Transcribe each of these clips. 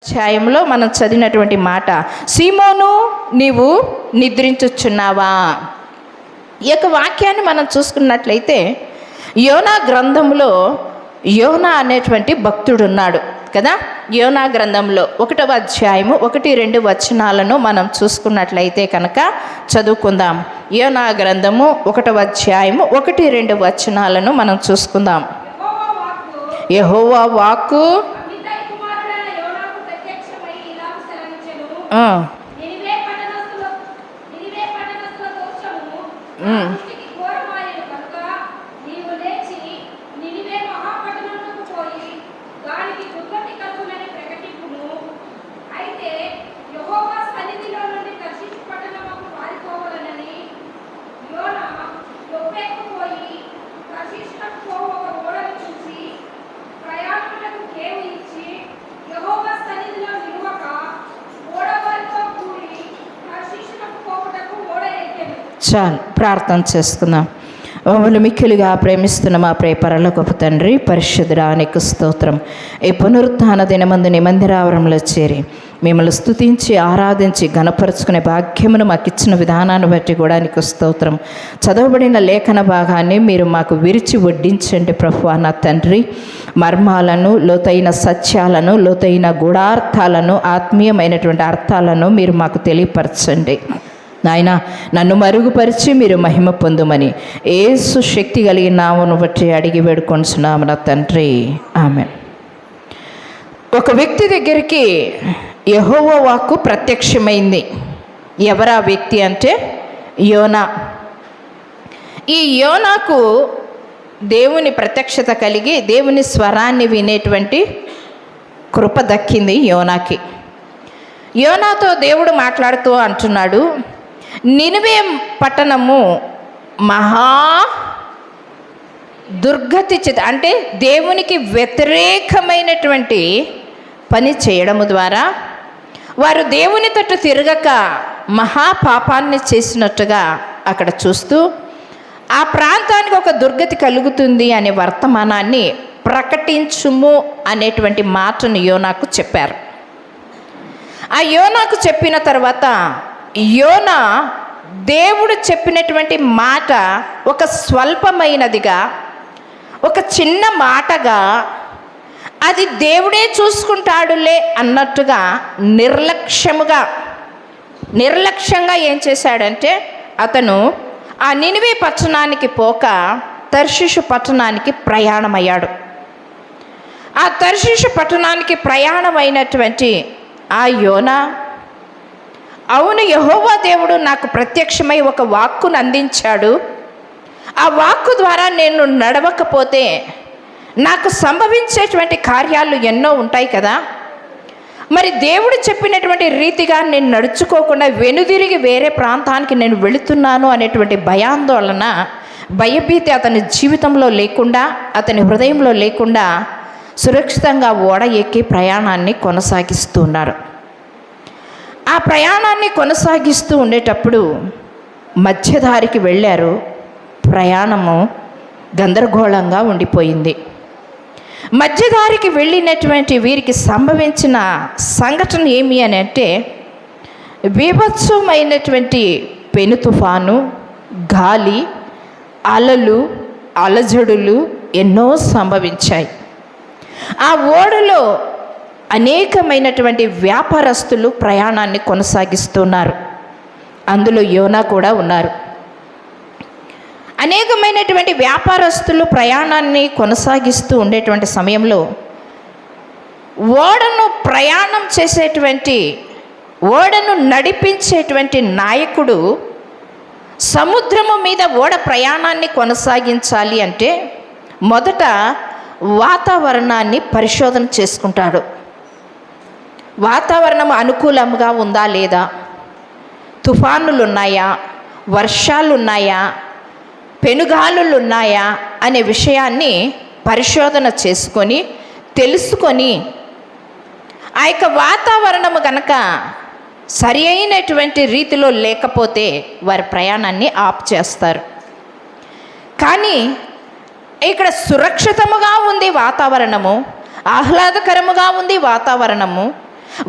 అధ్యాయంలో మనం చదివినటువంటి మాట, సీమోను నీవు నిద్రించుచున్నావా? ఈ యొక్క వాక్యాన్ని మనం చూసుకున్నట్లయితే యోనా గ్రంథంలో యోనా అనేటువంటి భక్తుడు ఉన్నాడు కదా. యోనా గ్రంథంలో 1వ అధ్యాయము 1-2 వచనాలను మనం చూసుకున్నట్లయితే కనుక చదువుకుందాం. యోనా గ్రంథము 1వ అధ్యాయము 1-2 వచనాలను మనం చూసుకుందాం. యెహోవా వాక్కు చాలు, ప్రార్థన చేసుకుందాం. మమ్మల్ని మిక్కిలిగా ప్రేమిస్తున్న మా ప్రియ పరలోకపు తండ్రి, పరిశుద్ధుడా నీకు స్తోత్రం. ఈ పునరుత్థాన దినమందు నీ మందిరావరంలో చేరి మిమ్మల్ని స్తుతించి ఆరాధించి ఘనపరుచుకునే భాగ్యమును మాకు ఇచ్చిన విధానాన్ని బట్టి కూడా నీకు స్తోత్రం. చదవబడిన లేఖన భాగాన్ని మీరు మాకు విరిచి వడ్డించండి ప్రభువా నా తండ్రి. మర్మాలను, లోతైన సత్యాలను, లోతైన గూఢార్థాలను, ఆత్మీయమైనటువంటి అర్థాలను మీరు మాకు తెలియపరచండి నాయన. నన్ను మరుగుపరిచి మీరు మహిమ పొందుమని యేసు శక్తి కలిగిన నామమును బట్టి అడిగి వేడుకొంచున్నాము నా తండ్రి, ఆమేన్. ఒక వ్యక్తి దగ్గరికి యెహోవా వాక్కు ప్రత్యక్షమైంది. ఎవరా వ్యక్తి అంటే యోనా. ఈ యోనాకు దేవుని ప్రత్యక్షత కలిగి దేవుని స్వరాన్ని వినేటువంటి కృప దక్కింది యోనాకి. యోనాతో దేవుడు మాట్లాడుతూ అంటున్నాడు, నినివే పట్టణము మహా దుర్గతి చేత, అంటే దేవునికి వ్యతిరేకమైనటువంటి పని చేయడము ద్వారా వారు దేవుని తట్టు తిరగక మహాపాపాన్ని చేసినట్టుగా అక్కడ చూస్తూ ఆ ప్రాంతానికి ఒక దుర్గతి కలుగుతుంది అనే వర్తమానాన్ని ప్రకటించుము అనేటువంటి మాటను యోనాకు చెప్పారు. ఆ యోనాకు చెప్పిన తర్వాత యోనా దేవుడు చెప్పినటువంటి మాట ఒక స్వల్పమైనదిగా, ఒక చిన్న మాటగా, అది దేవుడే చూసుకుంటాడులే అన్నట్టుగా నిర్లక్ష్యంగా ఏం చేశాడంటే అతను ఆ నినివే పట్టణానికి పోక తర్షీషు పట్టణానికి ప్రయాణమయ్యాడు. ఆ తర్షీషు పట్టణానికి ప్రయాణమైనటువంటి ఆ యోనా, అవును యెహోవా దేవుడు నాకు ప్రత్యక్షమై ఒక వాక్కును అందించాడు, ఆ వాక్కు ద్వారా నేను నడవకపోతే నాకు సంభవించేటువంటి కార్యాలు ఎన్నో ఉంటాయి కదా, మరి దేవుడు చెప్పినటువంటి రీతిగా నేను నడుచుకోకుండా వెనుదిరిగి వేరే ప్రాంతానికి నేను వెళుతున్నాను అనేటువంటి భయాందోళన, భయభీతి అతని జీవితంలో లేకుండా, అతని హృదయంలో లేకుండా సురక్షితంగా ఓడ ఎక్కి ప్రయాణాన్ని కొనసాగిస్తున్నారు. ఆ ప్రయాణాన్ని కొనసాగిస్తూ ఉండేటప్పుడు మధ్యదారికి వెళ్ళారు. ప్రయాణము గందరగోళంగా ఉండిపోయింది. మధ్యదారికి వెళ్ళినటువంటి వీరికి సంభవించిన సంఘటన ఏమి అని అంటే, బీభత్సమైనటువంటి పెను తుఫాను, గాలి, అలలు, అలజడులు ఎన్నో సంభవించాయి. ఆ ఓడలో అనేకమైనటువంటి వ్యాపారస్తులు ప్రయాణాన్ని కొనసాగిస్తున్నారు. అందులో యోనా కూడా ఉన్నారు. అనేకమైనటువంటి వ్యాపారస్తులు ప్రయాణాన్ని కొనసాగిస్తూ ఉండేటువంటి సమయంలో ఓడను ప్రయాణం చేసేటువంటి, ఓడను నడిపించేటువంటి నాయకుడు సముద్రము మీద ఓడ ప్రయాణాన్ని కొనసాగించాలి అంటే మొదట వాతావరణాన్ని పరిశోధన చేసుకుంటాడు. వాతావరణం అనుకూలంగా ఉందా లేదా, తుఫానులు ఉన్నాయా, వర్షాలు ఉన్నాయా, పెనుగాలులు ఉన్నాయా అనే విషయాన్ని పరిశోధన చేసుకొని తెలుసుకొని ఆ యొక్క వాతావరణము కనుక సరి అయినటువంటి రీతిలో లేకపోతే వారి ప్రయాణాన్ని ఆప్ చేస్తారు. కానీ ఇక్కడ సురక్షితముగా ఉంది వాతావరణము, ఆహ్లాదకరముగా ఉంది వాతావరణము,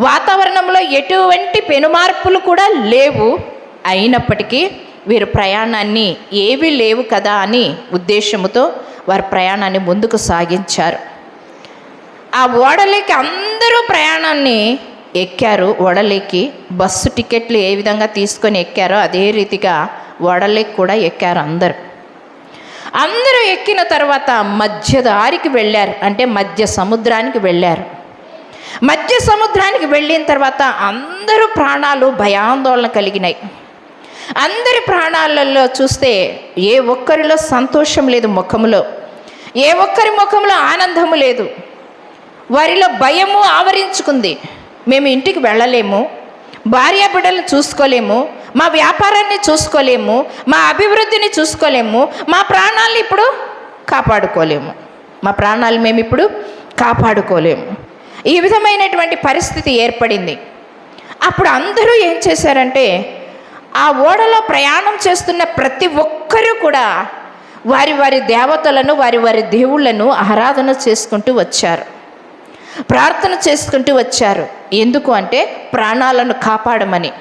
వాతావరణంలో ఎటువంటి పెనుమార్పులు కూడా లేవు. అయినప్పటికీ వీరు ప్రయాణాన్ని ఏవీ లేవు కదా అని ఉద్దేశంతో వారి ప్రయాణాన్ని ముందుకు సాగించారు. ఆ ఓడలేకి అందరూ ప్రయాణాన్ని ఎక్కారు. ఓడలేకి బస్సు టికెట్లు ఏ విధంగా తీసుకొని ఎక్కారో అదే రీతిగా ఓడలేకి కూడా ఎక్కారు. అందరూ ఎక్కిన తర్వాత మధ్య దారికి వెళ్ళారు, అంటే మధ్య సముద్రానికి వెళ్ళారు. మధ్య సముద్రానికి వెళ్ళిన తర్వాత అందరూ ప్రాణాలు భయాందోళన కలిగినాయి. అందరి ప్రాణాలలో చూస్తే ఏ ఒక్కరిలో సంతోషం లేదు ముఖములో, ఏ ఒక్కరి ముఖంలో ఆనందము లేదు. వారిలో భయము ఆవరించుకుంది. మేము ఇంటికి వెళ్ళలేము, భార్య బిడ్డలను చూసుకోలేము, మా వ్యాపారాన్ని చూసుకోలేము, మా అభివృద్ధిని చూసుకోలేము, మా ప్రాణాలను ఇప్పుడు కాపాడుకోలేము, మా ప్రాణాలు మేము ఇప్పుడు కాపాడుకోలేము. ఈ విధమైనటువంటి పరిస్థితి ఏర్పడింది. అప్పుడు అందరూ ఏం చేశారంటే, ఆ ఓడలో ప్రయాణం చేస్తున్న ప్రతి ఒక్కరూ కూడా వారి వారి దేవతలను, వారి వారి దేవుళ్ళను ఆరాధన చేసుకుంటూ వచ్చారు, ప్రార్థన చేసుకుంటూ వచ్చారు. ఎందుకు అంటే ప్రాణాలను కాపాడమని,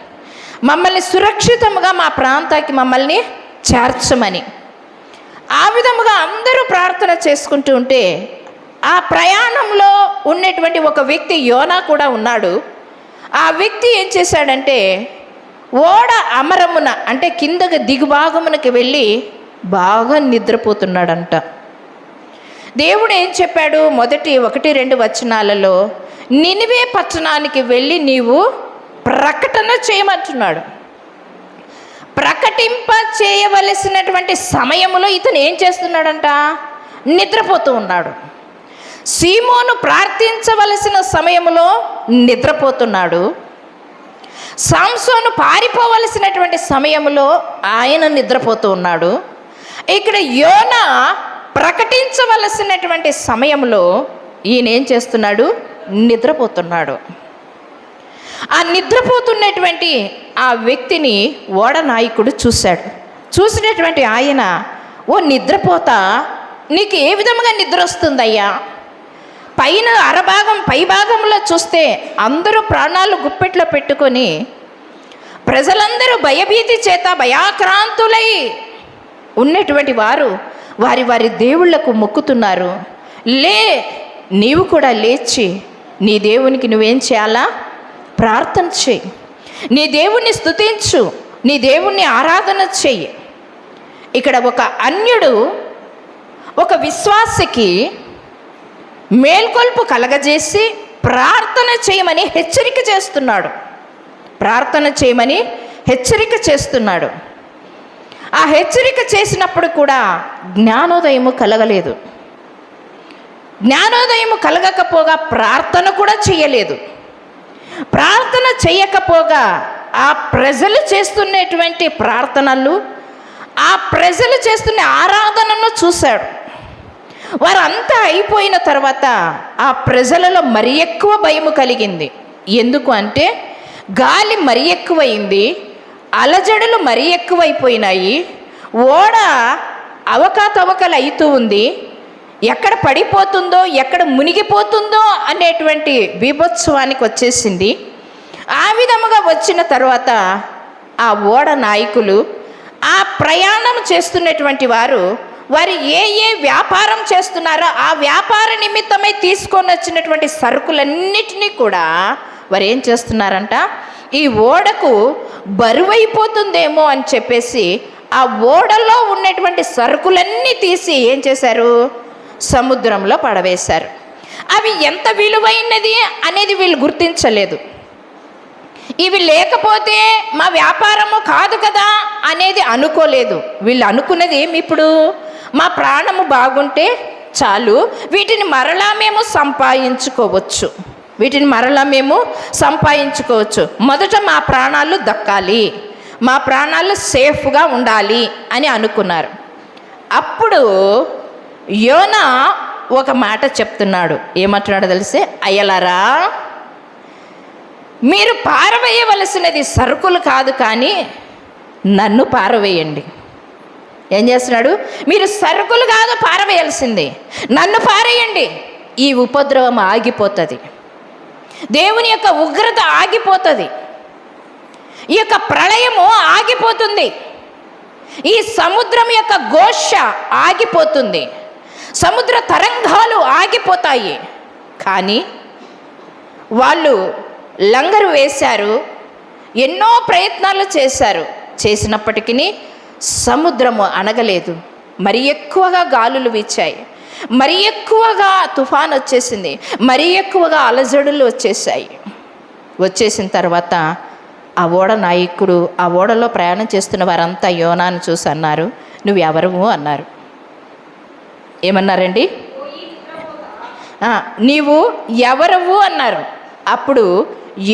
మమ్మల్ని సురక్షితంగా మా ప్రాంతానికి మమ్మల్ని చేర్చమని. ఆ విధముగా అందరూ ప్రార్థన చేసుకుంటూ ఉంటే ఆ ప్రయాణంలో ఉన్నటువంటి ఒక వ్యక్తి యోనా కూడా ఉన్నాడు. ఆ వ్యక్తి ఏం చేశాడంటే ఓడ అమరమున, అంటే కిందకి దిగుభాగమునకి వెళ్ళి బాగా నిద్రపోతున్నాడంట. దేవుడు ఏం చెప్పాడు? మొదటి 1-2 వచనాలలో నినివే పట్టణానికి వెళ్ళి నీవు ప్రకటన చేయమంటున్నాడు. ప్రకటింప చేయవలసినటువంటి సమయంలో ఇతను ఏం చేస్తున్నాడంట? నిద్రపోతూ ఉన్నాడు. సీమోను ప్రార్థించవలసిన సమయంలో నిద్రపోతున్నాడు. సంసోను పారిపోవలసినటువంటి సమయంలో ఆయన నిద్రపోతూ ఉన్నాడు. ఇక్కడ యోనా ప్రకటించవలసినటువంటి సమయంలో ఈయన ఏం చేస్తున్నాడు? నిద్రపోతున్నాడు. ఆ నిద్రపోతున్నటువంటి ఆ వ్యక్తిని ఓడ నాయకుడు చూశాడు. చూసినటువంటి ఆయన, ఓ నిద్రపోతా, నీకు ఏ విధముగా నిద్ర వస్తుందయ్యా? పైన అరభాగం పై భాగంలో చూస్తే అందరూ ప్రాణాలు గుప్పెట్లో పెట్టుకొని ప్రజలందరూ భయభీతి చేత భయాక్రాంతులై ఉన్నటువంటి వారు వారి వారి దేవుళ్లకు మొక్కుతున్నారు. నీవు కూడా లేచి నీ దేవునికి నువ్వేం చేయాలా? ప్రార్థన చెయ్యి, నీ దేవుణ్ణి స్తుతించు, నీ దేవుణ్ణి ఆరాధన చెయ్యి. ఇక్కడ ఒక అన్యుడు ఒక విశ్వాసికి మేల్కొల్పు కలగజేసి ప్రార్థన చేయమని హెచ్చరిక చేస్తున్నాడు. ప్రార్థన చేయమని హెచ్చరిక చేస్తున్నాడు. ఆ హెచ్చరిక చేసినప్పుడు కూడా జ్ఞానోదయము కలగలేదు. జ్ఞానోదయము కలగకపోగా ప్రార్థన కూడా చేయలేదు. ప్రార్థన చేయకపోగా ఆ ప్రజలు చేస్తున్నటువంటి ప్రార్థనలు, ఆ ప్రజలు చేస్తున్న ఆరాధనను చూశాడు. వారంతా అయిపోయిన తర్వాత ఆ ప్రజలలో మరి ఎక్కువ భయము కలిగింది. ఎందుకు అంటే గాలి మరి ఎక్కువైంది, అలజడులు మరి ఎక్కువైపోయినాయి, ఓడ అవకతవకలు అవుతూ ఉంది, ఎక్కడ పడిపోతుందో ఎక్కడ మునిగిపోతుందో అనేటువంటి బీభత్సవానికి వచ్చేసింది. ఆ విధముగా వచ్చిన తర్వాత ఆ ఓడ నాయకులు, ఆ ప్రయాణం చేస్తున్నటువంటి వారు ఏ వ్యాపారం చేస్తున్నారో ఆ వ్యాపార నిమిత్తమై తీసుకొని వచ్చినటువంటి సరుకులన్నిటినీ కూడా వారు ఏం చేస్తున్నారంట? ఈ ఓడకు బరువైపోతుందేమో అని చెప్పేసి ఆ ఓడలో ఉన్నటువంటి సరుకులన్నీ తీసి ఏం చేశారు? సముద్రంలో పడవేశారు. అవి ఎంత విలువైనది అనేది వీళ్ళు గుర్తించలేదు. ఇవి లేకపోతే మా వ్యాపారము కాదు కదా అనేది అనుకోలేదు. వీళ్ళు అనుకున్నది ఏమి? ఇప్పుడు మా ప్రాణము బాగుంటే చాలు, వీటిని మరలా మేము సంపాదించుకోవచ్చు, మొదట మా ప్రాణాలు దక్కాలి, మా ప్రాణాలు సేఫ్గా ఉండాలి అని అనుకున్నారు. అప్పుడు యోనా ఒక మాట చెప్తున్నాడు. ఏమంటున్నాడో తెలిసే, అయ్యలారా, మీరు పారవేయవలసినది సరుకులు కాదు కానీ నన్ను పారవేయండి. ఏం చేస్తున్నాడు? మీరు సరుకులు కాదు పారవేయాల్సింది, నన్ను పారేయండి, ఈ ఉపద్రవం ఆగిపోతుంది. దేవుని యొక్క ఉగ్రత ఆగిపోతుంది. ఈ యొక్క ప్రళయము ఆగిపోతుంది. ఈ సముద్రం యొక్క ఘోష ఆగిపోతుంది. సముద్ర తరంగాలు ఆగిపోతాయి. కానీ వాళ్ళు లంగరు వేశారు, ఎన్నో ప్రయత్నాలు చేశారు. చేసినప్పటికీ సముద్రము అణగలేదు. మరి ఎక్కువగా గాలులు వీచాయి, మరి ఎక్కువగా తుఫాన్ వచ్చేసింది, మరి ఎక్కువగా అలజడులు వచ్చేసాయి. వచ్చేసిన తర్వాత ఆ ఓడ నాయకుడు, ఆ ఓడలో ప్రయాణం చేస్తున్న వారంతా యోనాను చూసి అన్నారు, నువ్వు ఎవరువు అన్నారు. ఏమన్నారండి? నీవు ఎవరువు అన్నారు. అప్పుడు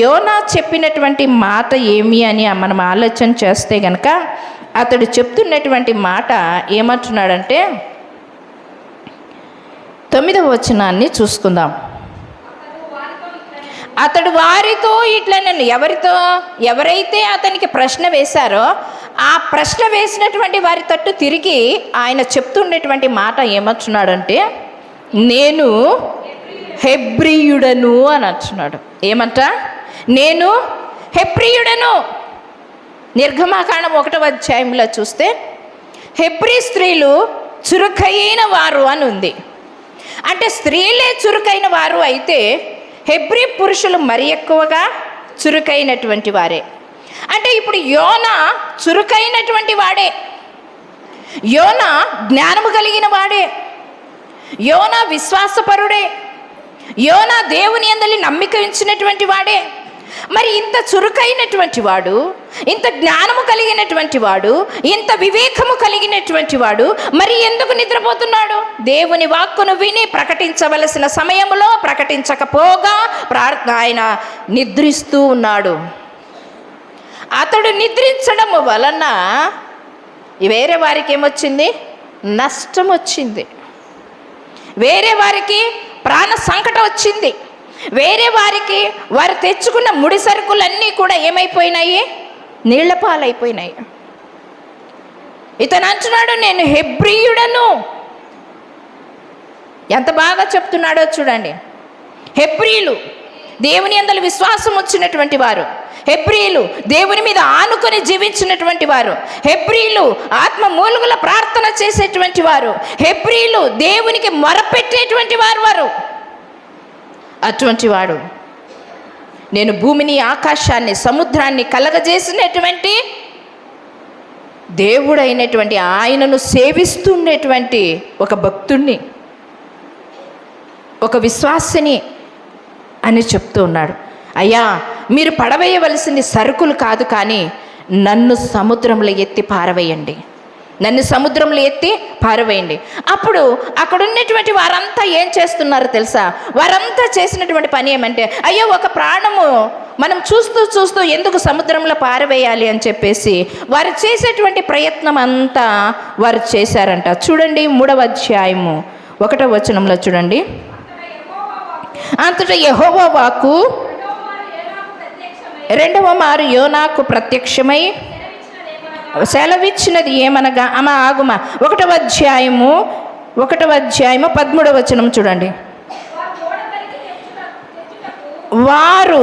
యోనా చెప్పినటువంటి మాట ఏమి అని మనం ఆలోచన చేస్తే గనక, అతడు చెప్తున్నటువంటి మాట ఏమంటున్నాడంటే 9వ వచనాన్ని చూసుకుందాం. అతడు వారితో ఇట్లనను, ఎవరైతే అతనికి ప్రశ్న వేశారో ఆ ప్రశ్న వేసినటువంటి వారి తట్టు తిరిగి ఆయన చెప్తుండేటువంటి మాట ఏమంటున్నాడంటే, నేను హెబ్రీయుడను అని అంటున్నాడు. ఏమంట? నేను హెబ్రీయుడను. నిర్గమాకాండం 1వ అధ్యాయంలో చూస్తే హెబ్రీ స్త్రీలు చురుకైన వారు అని ఉంది. అంటే స్త్రీలే చురుకైన వారు అయితే హెబ్రీ పురుషులు మరి ఎక్కువగా చురుకైనటువంటి వారే. అంటే ఇప్పుడు యోనా చురుకైనటువంటి వాడే, యోనా జ్ఞానము కలిగిన వాడే, యోనా విశ్వాసపరుడే, యోనా దేవుని యందు నమ్మిక ఉంచినటువంటి వాడే. మరి ఇంత చురుకైనటువంటి వాడు, ఇంత జ్ఞానము కలిగినటువంటి వాడు, ఇంత వివేకము కలిగినటువంటి వాడు మరి ఎందుకు నిద్రపోతున్నాడు? దేవుని వాక్కును విని ప్రకటించవలసిన సమయంలో ప్రకటించకపోగా ఆయన నిద్రిస్తూ ఉన్నాడు. అతడు నిద్రించడం వలన వేరే వారికి ఏమొచ్చింది? నష్టం వచ్చింది. వేరే వారికి ప్రాణ సంకటం వచ్చింది. వేరే వారికి వారు తెచ్చుకున్న ముడి సరుకులన్నీ కూడా ఏమైపోయినాయి? నీళ్ల పాలైపోయినాయి. ఇతను అంటున్నాడు, నేను హెబ్రీయుడను. ఎంత బాగా చెప్తున్నాడో చూడండి. హెబ్రీలు దేవుని యందు విశ్వాసం వచ్చినటువంటి వారు, హెబ్రీలు దేవుని మీద ఆనుకొని జీవించినటువంటి వారు, హెబ్రీలు ఆత్మ మూలుగుల ప్రార్థన చేసేటువంటి వారు, హెబ్రీలు దేవునికి మొరపెట్టేటువంటి వారు. అటువంటి వాడు, నేను భూమిని, ఆకాశాన్ని, సముద్రాన్ని కలగజేసినటువంటి దేవుడైనటువంటి ఆయనను సేవిస్తుండేటువంటి ఒక భక్తుణ్ణి, ఒక విశ్వాసిని అని చెప్తూ ఉన్నాడు. అయ్యా, మీరు పడవేయవలసింది సరుకులు కాదు, కానీ నన్ను సముద్రంలో ఎత్తి పారవేయండి, నన్ను సముద్రంలో ఎత్తి పారవేయండి. అప్పుడు అక్కడ ఉన్నటువంటి వారంతా ఏం చేస్తున్నారు తెలుసా? వారంతా చేసినటువంటి పని ఏమంటే, అయ్యో ఒక ప్రాణము మనం చూస్తూ ఎందుకు సముద్రంలో పారవేయాలి అని చెప్పేసి వారు చేసేటువంటి ప్రయత్నం అంతా వారు చేశారంట. చూడండి 3వ అధ్యాయము 1వ వచనంలో చూడండి. అంతటా యెహోవా వాక్కు 2వ మారు యోనాకు ప్రత్యక్షమై సెలవిచ్చినది ఏమనగా, ఆగుమా 1వ అధ్యాయము 13వ వచనం చూడండి. వారు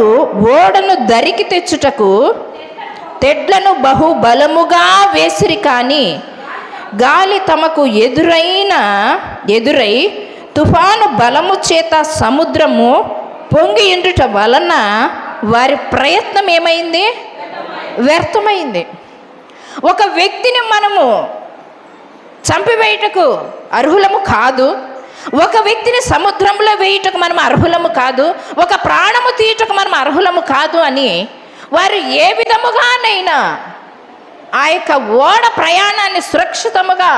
ఓడను దరికి తెచ్చుటకు తెడ్లను బహు బలముగా వేసిరి, కానీ గాలి తమకు ఎదురై తుఫాను బలము చేత సముద్రము పొంగి ఉండుట వలన వారి ప్రయత్నం ఏమైంది? వ్యర్థమైంది. ఒక వ్యక్తిని మనము చంపివేయుటకు అర్హులము కాదు, ఒక వ్యక్తిని సముద్రంలో వేయుటకు మనం అర్హులము కాదు, ఒక ప్రాణము తీయుటకు మనం అర్హులము కాదు అని వారు ఏ విధముగానైనా ఆ యొక్క ఓడ ప్రయాణాన్ని సురక్షితముగా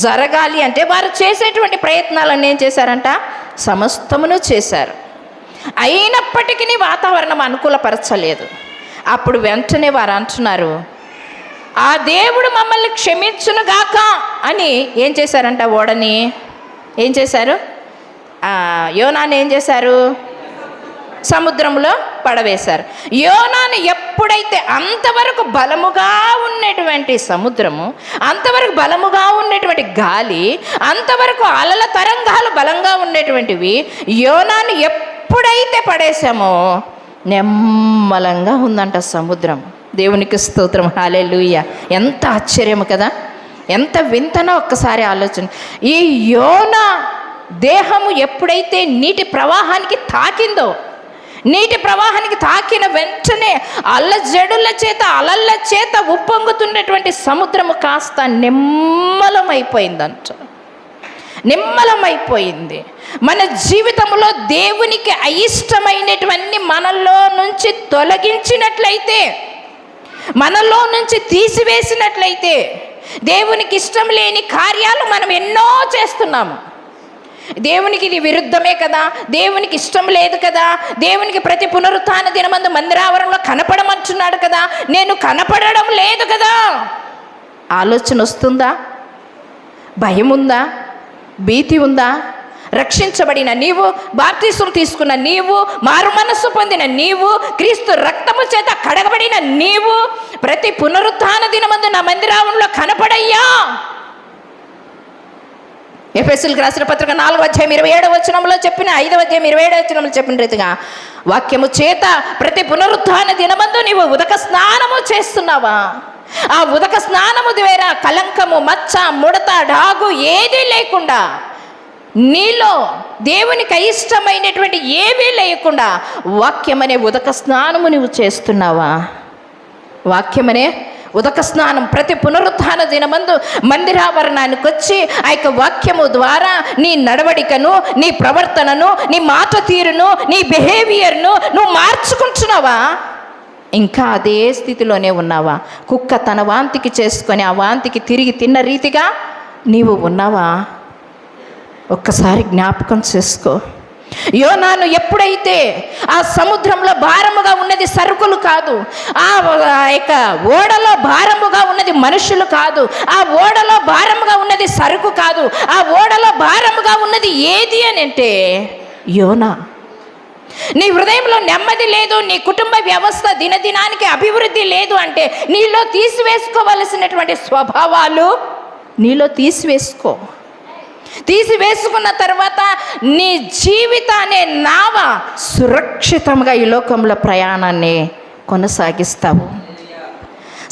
జరగాలి అంటే వారు చేసేటువంటి ప్రయత్నాలన్నీ ఏం చేశారంట? సమస్తమును చేశారు. అయినప్పటికీ వాతావరణం అనుకూలపరచలేదు. అప్పుడు వెంటనే వారు అంటున్నారు, ఆ దేవుడు మమ్మల్ని క్షమించునుగాక అని ఏం చేశారంట? ఓడని ఏం చేశారు? యోనాని ఏం చేశారు? సముద్రంలో పడవేశారు. యోనాను ఎప్పుడైతే అంతవరకు బలముగా ఉన్నటువంటి సముద్రము, అంతవరకు బలముగా ఉన్నటువంటి గాలి, అంతవరకు అలల తరంగాలు బలంగా ఉండేటువంటివి యోనాను ఎప్పుడైతే పడేసామో నెమ్మలంగా ఉందంట సముద్రం. దేవునికి స్తోత్రం, హల్లెలూయా. ఎంత ఆశ్చర్యము కదా, ఎంత వింతనో ఒక్కసారి ఆలోచన. ఈ యోనా దేహము ఎప్పుడైతే నీటి ప్రవాహానికి తాకిందో, నీటి ప్రవాహానికి తాకిన వెంటనే అల్లజడుల చేత అలల చేత ఉప్పొంగుతున్నటువంటి సముద్రము కాస్త నిమ్మలమైపోయిందంట. నిమ్మలమైపోయింది. మన జీవితంలో దేవునికి అయిష్టమైనటువంటి మనలో నుంచి తొలగించినట్లయితే, మనలో నుంచి తీసివేసినట్లయితే, దేవునికి ఇష్టం లేని కార్యాలు మనం ఎన్నో చేస్తున్నాము. దేవునికి ఇది విరుద్ధమే కదా, దేవునికి ఇష్టం లేదు కదా, దేవునికి ప్రతి పునరుత్థాన దినమందు మందిరావరంలో కనపడమంటున్నాడు కదా, నేను కనపడడం లేదు కదా. ఆలోచన వస్తుందా? భయం ఉందా? భీతి ఉందా? రక్షించబడిన నీవు, బాప్తిసం తీసుకున్న నీవు, మారు మనస్సు పొందిన నీవు, క్రీస్తు రక్తము చేత కడగబడిన నీవు ప్రతి పునరుత్థాన దినమందు నా మందిరావరంలో కనపడయ్యా. ఎఫెసీయులకు రాసిన పత్రిక 4:27 చెప్పిన 5:27 చెప్పిన రీతిగా వాక్యము చేత ప్రతి పునరుత్థాన దినమందు నీవు ఉదక స్నానము చేస్తున్నావా? ఆ ఉదక స్నానము ద్వారా కలంకము, మచ్చ, ముడత, డాగు ఏదీ లేకుండా, నీలో దేవునికి అయిష్టమైనటువంటి ఏవీ లేకుండా వాక్యమనే ఉదక స్నానము నువ్వు చేస్తున్నావా? వాక్యమనే ఉదక స్నానం ప్రతి పునరుత్థాన దినమందు మందిరావరణానికి వచ్చి ఆ యొక్క వాక్యము ద్వారా నీ నడవడికను, నీ ప్రవర్తనను, నీ మాట తీరును, నీ బిహేవియర్ను నువ్వు మార్చుకుంటున్నావా? ఇంకా అదే స్థితిలోనే ఉన్నావా? కుక్క తన వాంతికి చేసుకొని ఆ వాంతికి తిరిగి తిన్న రీతిగా నీవు ఉన్నావా? ఒక్కసారి జ్ఞాపకం చేసుకో. యోనాను ఎప్పుడైతే ఆ సముద్రంలో భారముగా ఉన్నది సరుకులు కాదు, ఆ యొక్క ఓడలో భారముగా ఉన్నది మనుషులు కాదు, ఆ ఓడలో భారముగా ఉన్నది సరుకు కాదు, ఆ ఓడలో భారముగా ఉన్నది ఏది అని అంటే యోనా. నీ హృదయంలో నెమ్మది లేదు, నీ కుటుంబ వ్యవస్థ దినదినానికి అభివృద్ధి లేదు అంటే నీలో తీసివేసుకోవలసినటువంటి స్వభావాలు నీలో తీసివేసుకున్న తర్వాత నీ జీవితాన్ని నావ సురక్షితంగా ఈ లోకంలో ప్రయాణాన్ని కొనసాగిస్తావు,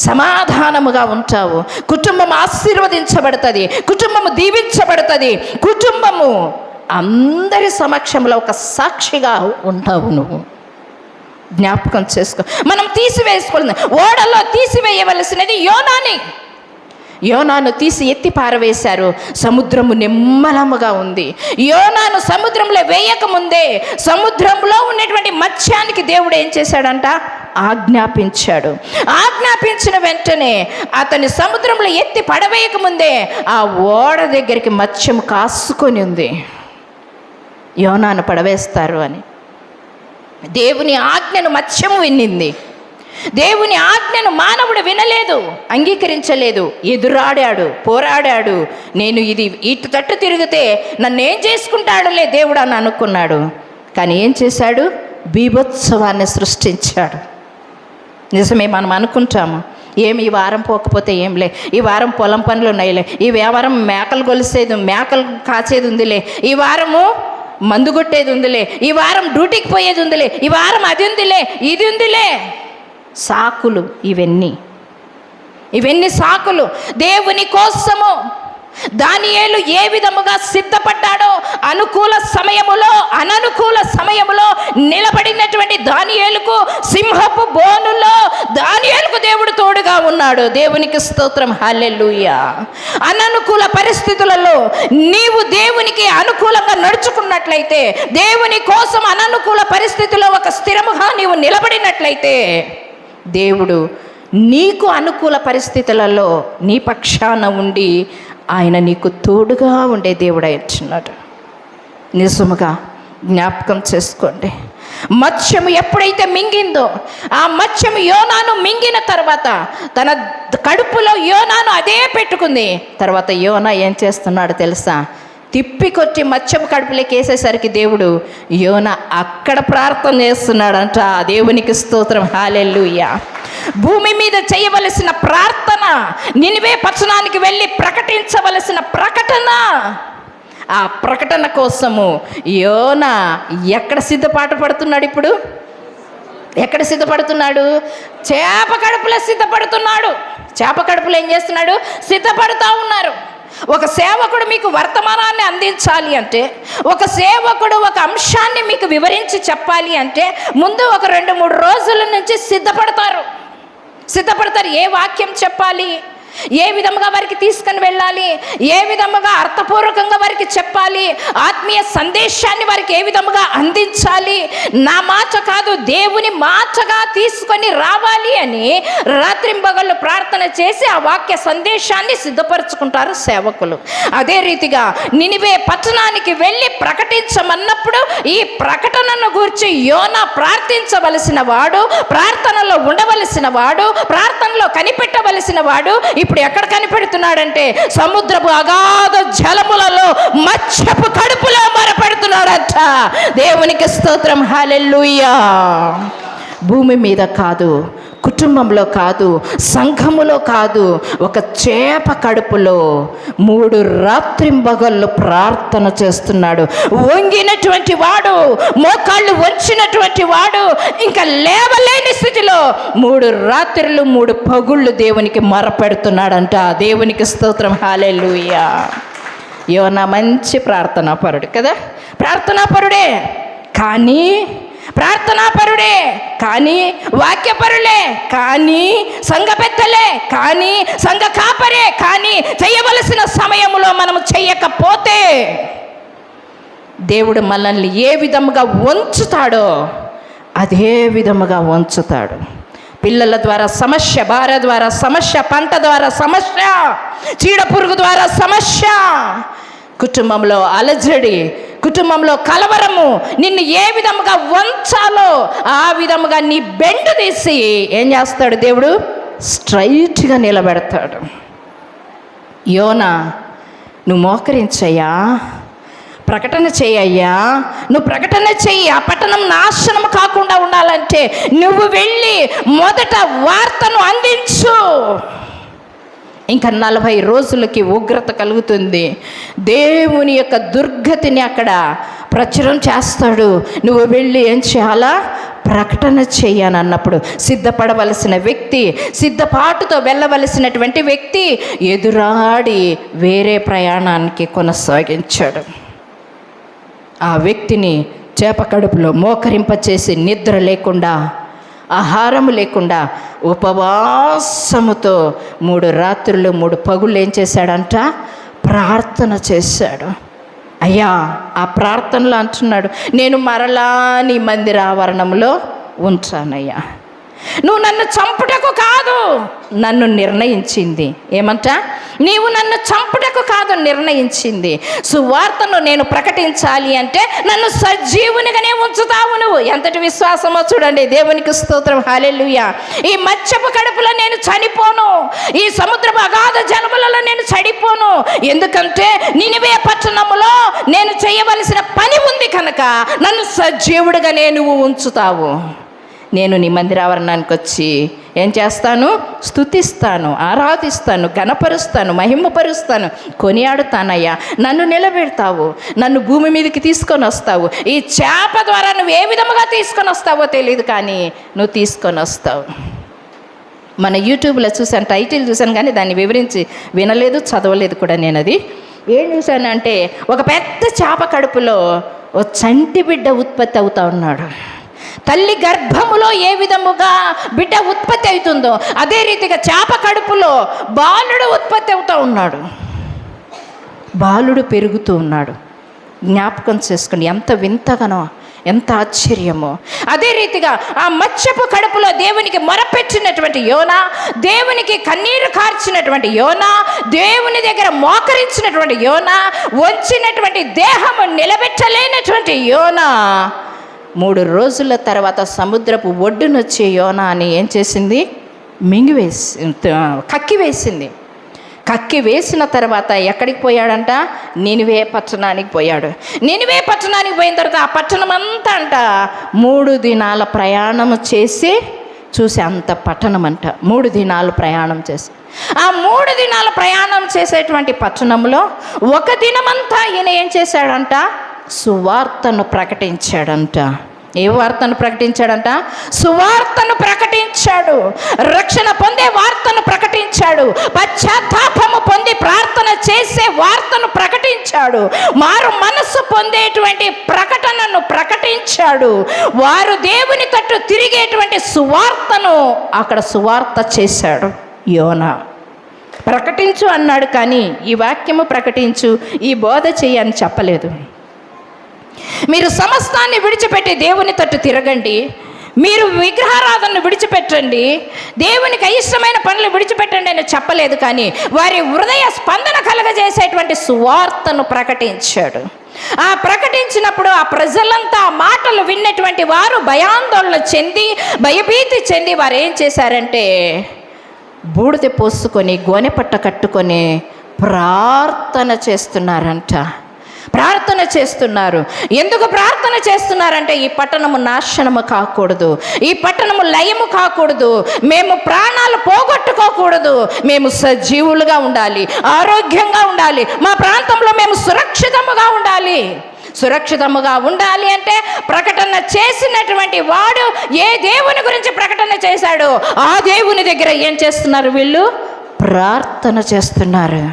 సమాధానముగా ఉంటావు, కుటుంబం ఆశీర్వదించబడుతుంది, కుటుంబము దీవించబడుతుంది, కుటుంబము అందరి సమక్షంలో ఒక సాక్షిగా ఉంటావు. నువ్వు జ్ఞాపకం చేసుకో. మనం తీసివేసుకోవాలి. ఓడలో తీసివేయవలసినది యోనాను తీసి ఎత్తి పారవేశారు. సముద్రము నిమ్మలముగా ఉంది. యోనాను సముద్రంలో వేయకముందే సముద్రంలో ఉన్నటువంటి మత్స్యానికి దేవుడు ఏం చేశాడంట? ఆజ్ఞాపించిన వెంటనే అతని సముద్రంలో ఎత్తి పడవేయకముందే ఆ ఓడ దగ్గరికి మత్స్యం కాసుకొని ఉంది. యోనాను పడవేస్తారు అని దేవుని ఆజ్ఞను మత్స్యము విన్నింది. దేవుని ఆజ్ఞను మానవుడు వినలేదు, అంగీకరించలేదు, ఎదురాడాడు, పోరాడాడు. నేను ఇది ఇటు తట్టు తిరిగితే నన్ను ఏం చేసుకుంటాడులే దేవుడు అని అనుకున్నాడు. కానీ ఏం చేశాడు? బీభత్సవాన్ని సృష్టించాడు. నిజమే, మనం అనుకుంటాము ఏమి ఈ వారం పోకపోతే ఏంలే, ఈ వారం పొలం పనులు ఉన్నాయిలే, ఈ వారం మేకలు కాచేది ఉందిలే, ఈ వారము మందు కొట్టేది ఉందిలే, ఈ వారం డ్యూటీకి పోయేది ఉందిలే, ఈ వారం అది ఉందిలే, ఇది ఉందిలే. సాకులు ఇవన్నీ సాకులు. దేవుని కోసము దానియేలు ఏ విధముగా సిద్ధపడ్డాడో అనుకూల సమయములో అననుకూల సమయములో నిలబడినటువంటి దానియేలుకు సింహపు బోనులో దానియేలుకు దేవుడు తోడుగా ఉన్నాడు. దేవునికి స్తోత్రం, హల్లెలూయా. అననుకూల పరిస్థితులలో నీవు దేవునికి అనుకూలంగా నడుచుకున్నట్లయితే, దేవుని కోసం అననుకూల పరిస్థితుల్లో ఒక స్థిరముగా నీవు నిలబడినట్లయితే, దేవుడు నీకు అనుకూల పరిస్థితులలో నీ పక్షాన ఉండి ఆయన నీకు తోడుగా ఉండే దేవుడు అయ్యున్నాడు. నిజముగా జ్ఞాపకం చేసుకోండి. మత్స్యము ఎప్పుడైతే మింగిందో, ఆ మత్స్యము యోనాను మింగిన తర్వాత తన కడుపులో యోనాను అదే పెట్టుకుంది. తర్వాత యోనా ఏం చేస్తున్నాడు తెలుసా? తిప్పికొచ్చి మత్స్యము కడుపులోకి వేసేసరికి దేవుడు యోనా అక్కడ ప్రార్థన చేస్తున్నాడంట. దేవునికి స్తోత్రం, హల్లెలూయా. భూమి మీద చేయవలసిన ప్రార్థన, నినివే పట్టణానికి వెళ్ళి ప్రకటించవలసిన ప్రకటన, ఆ ప్రకటన కోసము యోనా ఎక్కడ సిద్ధపాటు పడుతున్నాడు? ఇప్పుడు ఎక్కడ సిద్ధపడుతున్నాడు? చేప కడుపులో సిద్ధపడుతున్నాడు. చేప కడుపులో ఏం చేస్తున్నాడు? సిద్ధపడుతూ ఉన్నారు. ఒక సేవకుడు మీకు వర్తమానాన్ని అందించాలి అంటే, ఒక సేవకుడు ఒక అంశాన్ని మీకు వివరించి చెప్పాలి అంటే ముందు ఒక 2-3 రోజుల నుంచి సిద్ధపడతారు. ఏ వాక్యం చెప్పాలి, ఏ విధముగా వారికి తీసుకుని వెళ్ళాలి, ఏ విధముగా అర్థపూర్వకంగా వారికి చెప్పాలి, ఆత్మీయ సందేశాన్ని వారికి ఏ విధముగా అందించాలి, నా మాట కాదు దేవుని మాటగా తీసుకొని రావాలి అని రాత్రింబగళ్ళు ప్రార్థన చేసి ఆ వాక్య సందేశాన్ని సిద్ధపరచుకుంటారు సేవకులు. అదే రీతిగా నినివే పట్టణానికి వెళ్ళి ప్రకటించమన్నప్పుడు ఈ ప్రకటనను గురించి యోనా ప్రార్థించవలసిన వాడు, ప్రార్థనలో ఉండవలసిన వాడు, ప్రార్థనలో కనిపెట్టవలసిన వాడు ఇప్పుడు ఎక్కడ కనిపెడుతున్నాడంటే సముద్రపు అగాధ జలములలో మత్స్యపు కడుపులో మొరపెడుతున్నాడట. దేవునికి స్తోత్రం, హల్లెలూయా. భూమి మీద కాదు, కుటుంబంలో కాదు, సంఘములో కాదు, ఒక చేప కడుపులో 3 రాత్రింబగళ్ళు ప్రార్థన చేస్తున్నాడు. వంగినటువంటి వాడు, మోకాళ్ళు వంచినటువంటి వాడు, ఇంకా లేవలేని స్థితిలో 3 రాత్రులు 3 పగుళ్ళు దేవునికి మొరపెడుతున్నాడంట. దేవునికి స్తోత్రం, హల్లెలూయా. యోనా మంచి ప్రార్థనాపరుడు కదా, ప్రార్థనాపరుడే కానీ వాక్యపరులే, కానీ సంఘ పెద్దలే, కానీ సంఘ కాపరే, కానీ చేయవలసిన సమయంలో మనము చెయ్యకపోతే దేవుడు మనల్ని ఏ విధముగా వంచుతాడో అదే విధముగా వంచుతాడు. పిల్లల ద్వారా సమస్య, భార్య ద్వారా సమస్య, పంట ద్వారా సమస్య, చీడ పురుగు ద్వారా సమస్య, కుటుంబంలో అలజడి, కుటుంబంలో కలవరము, నిన్ను ఏ విధముగా వంచాలో ఆ విధముగా నీ బెండు తీసి ఏం చేస్తాడు దేవుడు? స్ట్రైట్గా నిలబెడతాడు. యోనా, నువ్వు మోకరించయ్యా, ప్రకటన చేయయ్యా, నువ్వు ప్రకటన చెయ్యి. ఆ పట్టణం నాశనం కాకుండా ఉండాలంటే నువ్వు వెళ్ళి మొదట వార్తను అందించు. ఇంకా 40 రోజులకి ఉగ్రత కలుగుతుంది. దేవుని యొక్క దుర్గతిని అక్కడ ప్రచురం చేస్తాడు. నువ్వు వెళ్ళి ఏం చేయాలా? ప్రకటన చెయ్యని అన్నప్పుడు సిద్ధపడవలసిన వ్యక్తి, సిద్ధపాటుతో వెళ్ళవలసినటువంటి వ్యక్తి ఎదురాడి వేరే ప్రయాణానికి కొనసాగించాడు. ఆ వ్యక్తిని చేప కడుపులో మోకరింపచేసి నిద్ర లేకుండా, ఆహారము లేకుండా, ఉపవాసముతో 3 రాత్రులు 3 పగుళ్ళు ఏం చేశాడంట? ప్రార్థన చేశాడు. అయ్యా, ఆ ప్రార్థనలో అంటున్నాడు, నేను మరలా నీ మందిర ఆవరణంలో ఉంచానయ్యా. నువ్వు నన్ను చంపుటకు కాదు, నన్ను నిర్ణయించింది. ఏమంట? నీవు నన్ను చంపుటకు కాదు నిర్ణయించింది. సువార్తను నేను ప్రకటించాలి అంటే నన్ను సజీవునిగానే ఉంచుతావు నువ్వు. ఎంతటి విశ్వాసమో చూడండి. దేవునికి స్తోత్రం, హల్లెలూయా. ఈ మత్స్యపు కడుపులో నేను చనిపోను, ఈ సముద్రపు అగాధ జలములలో నేను చనిపోను. ఎందుకంటే నినివే పట్టణములో నేను చేయవలసిన పని ఉంది కనుక నన్ను సజీవుడిగానే నువ్వు ఉంచుతావు. నేను నీ మందిరావరణానికి వచ్చి ఏం చేస్తాను? స్తుతిస్తాను, ఆరాధిస్తాను, ఘనపరుస్తాను, మహిమపరుస్తాను, కొనియాడుతానయ్యా. నన్ను నిలబెడతావు, నన్ను భూమి మీదకి తీసుకొని వస్తావు. ఈ చేప ద్వారా నువ్వు ఏ విధముగా తీసుకొని వస్తావో తెలియదు, కానీ నువ్వు తీసుకొని వస్తావు. మన యూట్యూబ్లో చూసాను, టైటిల్ చూశాను, కానీ దాన్ని వివరించి వినలేదు, చదవలేదు కూడా. నేను అది ఏం చూశానంటే, ఒక పెద్ద చేప కడుపులో ఓ చంటి బిడ్డ ఉత్పత్తి అవుతా ఉన్నాడు. తల్లి గర్భములో ఏ విధముగా బిడ్డ ఉత్పత్తి అవుతుందో అదే రీతిగా చేప కడుపులో బాలుడు ఉత్పత్తి అవుతూ ఉన్నాడు. బాలుడు పెరుగుతూ ఉన్నాడు. జ్ఞాపకం చేసుకోండి, ఎంత వింతగానో, ఎంత ఆశ్చర్యమో. అదే రీతిగా ఆ మత్స్యపు కడుపులో దేవునికి మొరపెట్టినటువంటి యోనా, దేవునికి కన్నీరు కార్చినటువంటి యోనా, దేవుని దగ్గర మోకరించినటువంటి యోనా, వంచినటువంటి దేహము నిలబెట్టలేనటువంటి యోనా 3 రోజుల తర్వాత సముద్రపు ఒడ్డునొచ్చే యోనా అని ఏం చేసింది? కక్కివేసింది. కక్కి వేసిన తర్వాత ఎక్కడికి పోయాడంట? నినివే పట్టణానికి పోయాడు. నినివే పట్టణానికి పోయిన తర్వాత ఆ పట్టణం అంతా అంట 3 దినాల ప్రయాణము చేసి చూసి అంత పట్టణం అంట 3 దినాలు ప్రయాణం చేసి, ఆ 3 దినాల ప్రయాణం చేసేటువంటి పట్టణంలో ఒక దినమంతా ఈయన ఏం చేశాడంట? సువార్తను ప్రకటించాడంట. ఏ వార్తను ప్రకటించాడంట? సువార్తను ప్రకటించాడు. రక్షణ పొందే వార్తను ప్రకటించాడు. పశ్చాత్తాపము పొంది ప్రార్థన చేసే వార్తను ప్రకటించాడు. మారు మనస్సు పొందేటువంటి ప్రకటనను ప్రకటించాడు. వారు దేవుని తట్టు తిరిగేటువంటి సువార్తను అక్కడ సువార్త చేశాడు యోనా. ప్రకటించు అన్నాడు, కానీ ఈ వాక్యము ప్రకటించు, ఈ బోధ చెయ్యి అని చెప్పలేదు. మీరు సమస్తాన్ని విడిచిపెట్టి దేవుని తట్టు తిరగండి, మీరు విగ్రహారాధనను విడిచిపెట్టండి, దేవునికి అయిష్టమైన పనులు విడిచిపెట్టండి అని చెప్పలేదు, కానీ వారి హృదయ స్పందన కలగజేసేటువంటి సువార్తను ప్రకటించాడు. ఆ ప్రకటించినప్పుడు ఆ ప్రజలంతా ఆ మాటలు విన్నటువంటి వారు భయాందోళన చెంది, భయభీతి చెంది వారు ఏం చేశారంటే బూడిద పోసుకొని గోనెపట్ట కట్టుకొని ప్రార్థన చేస్తున్నారంట. ప్రార్థన చేస్తున్నారు. ఎందుకు ప్రార్థన చేస్తున్నారంటే ఈ పట్టణము నాశనము కాకూడదు, ఈ పట్టణము లయము కాకూడదు, మేము ప్రాణాలు పోగొట్టుకోకూడదు, మేము సజీవులుగా ఉండాలి, ఆరోగ్యంగా ఉండాలి, మా ప్రాంతంలో మేము సురక్షితముగా ఉండాలి. సురక్షితముగా ఉండాలి అంటే ప్రకటన చేసినటువంటి వాడు ఏ దేవుని గురించి ప్రకటన చేశాడో ఆ దేవుని దగ్గర ఏం చేస్తున్నారు? వీళ్ళు ప్రార్థన చేస్తున్నారు.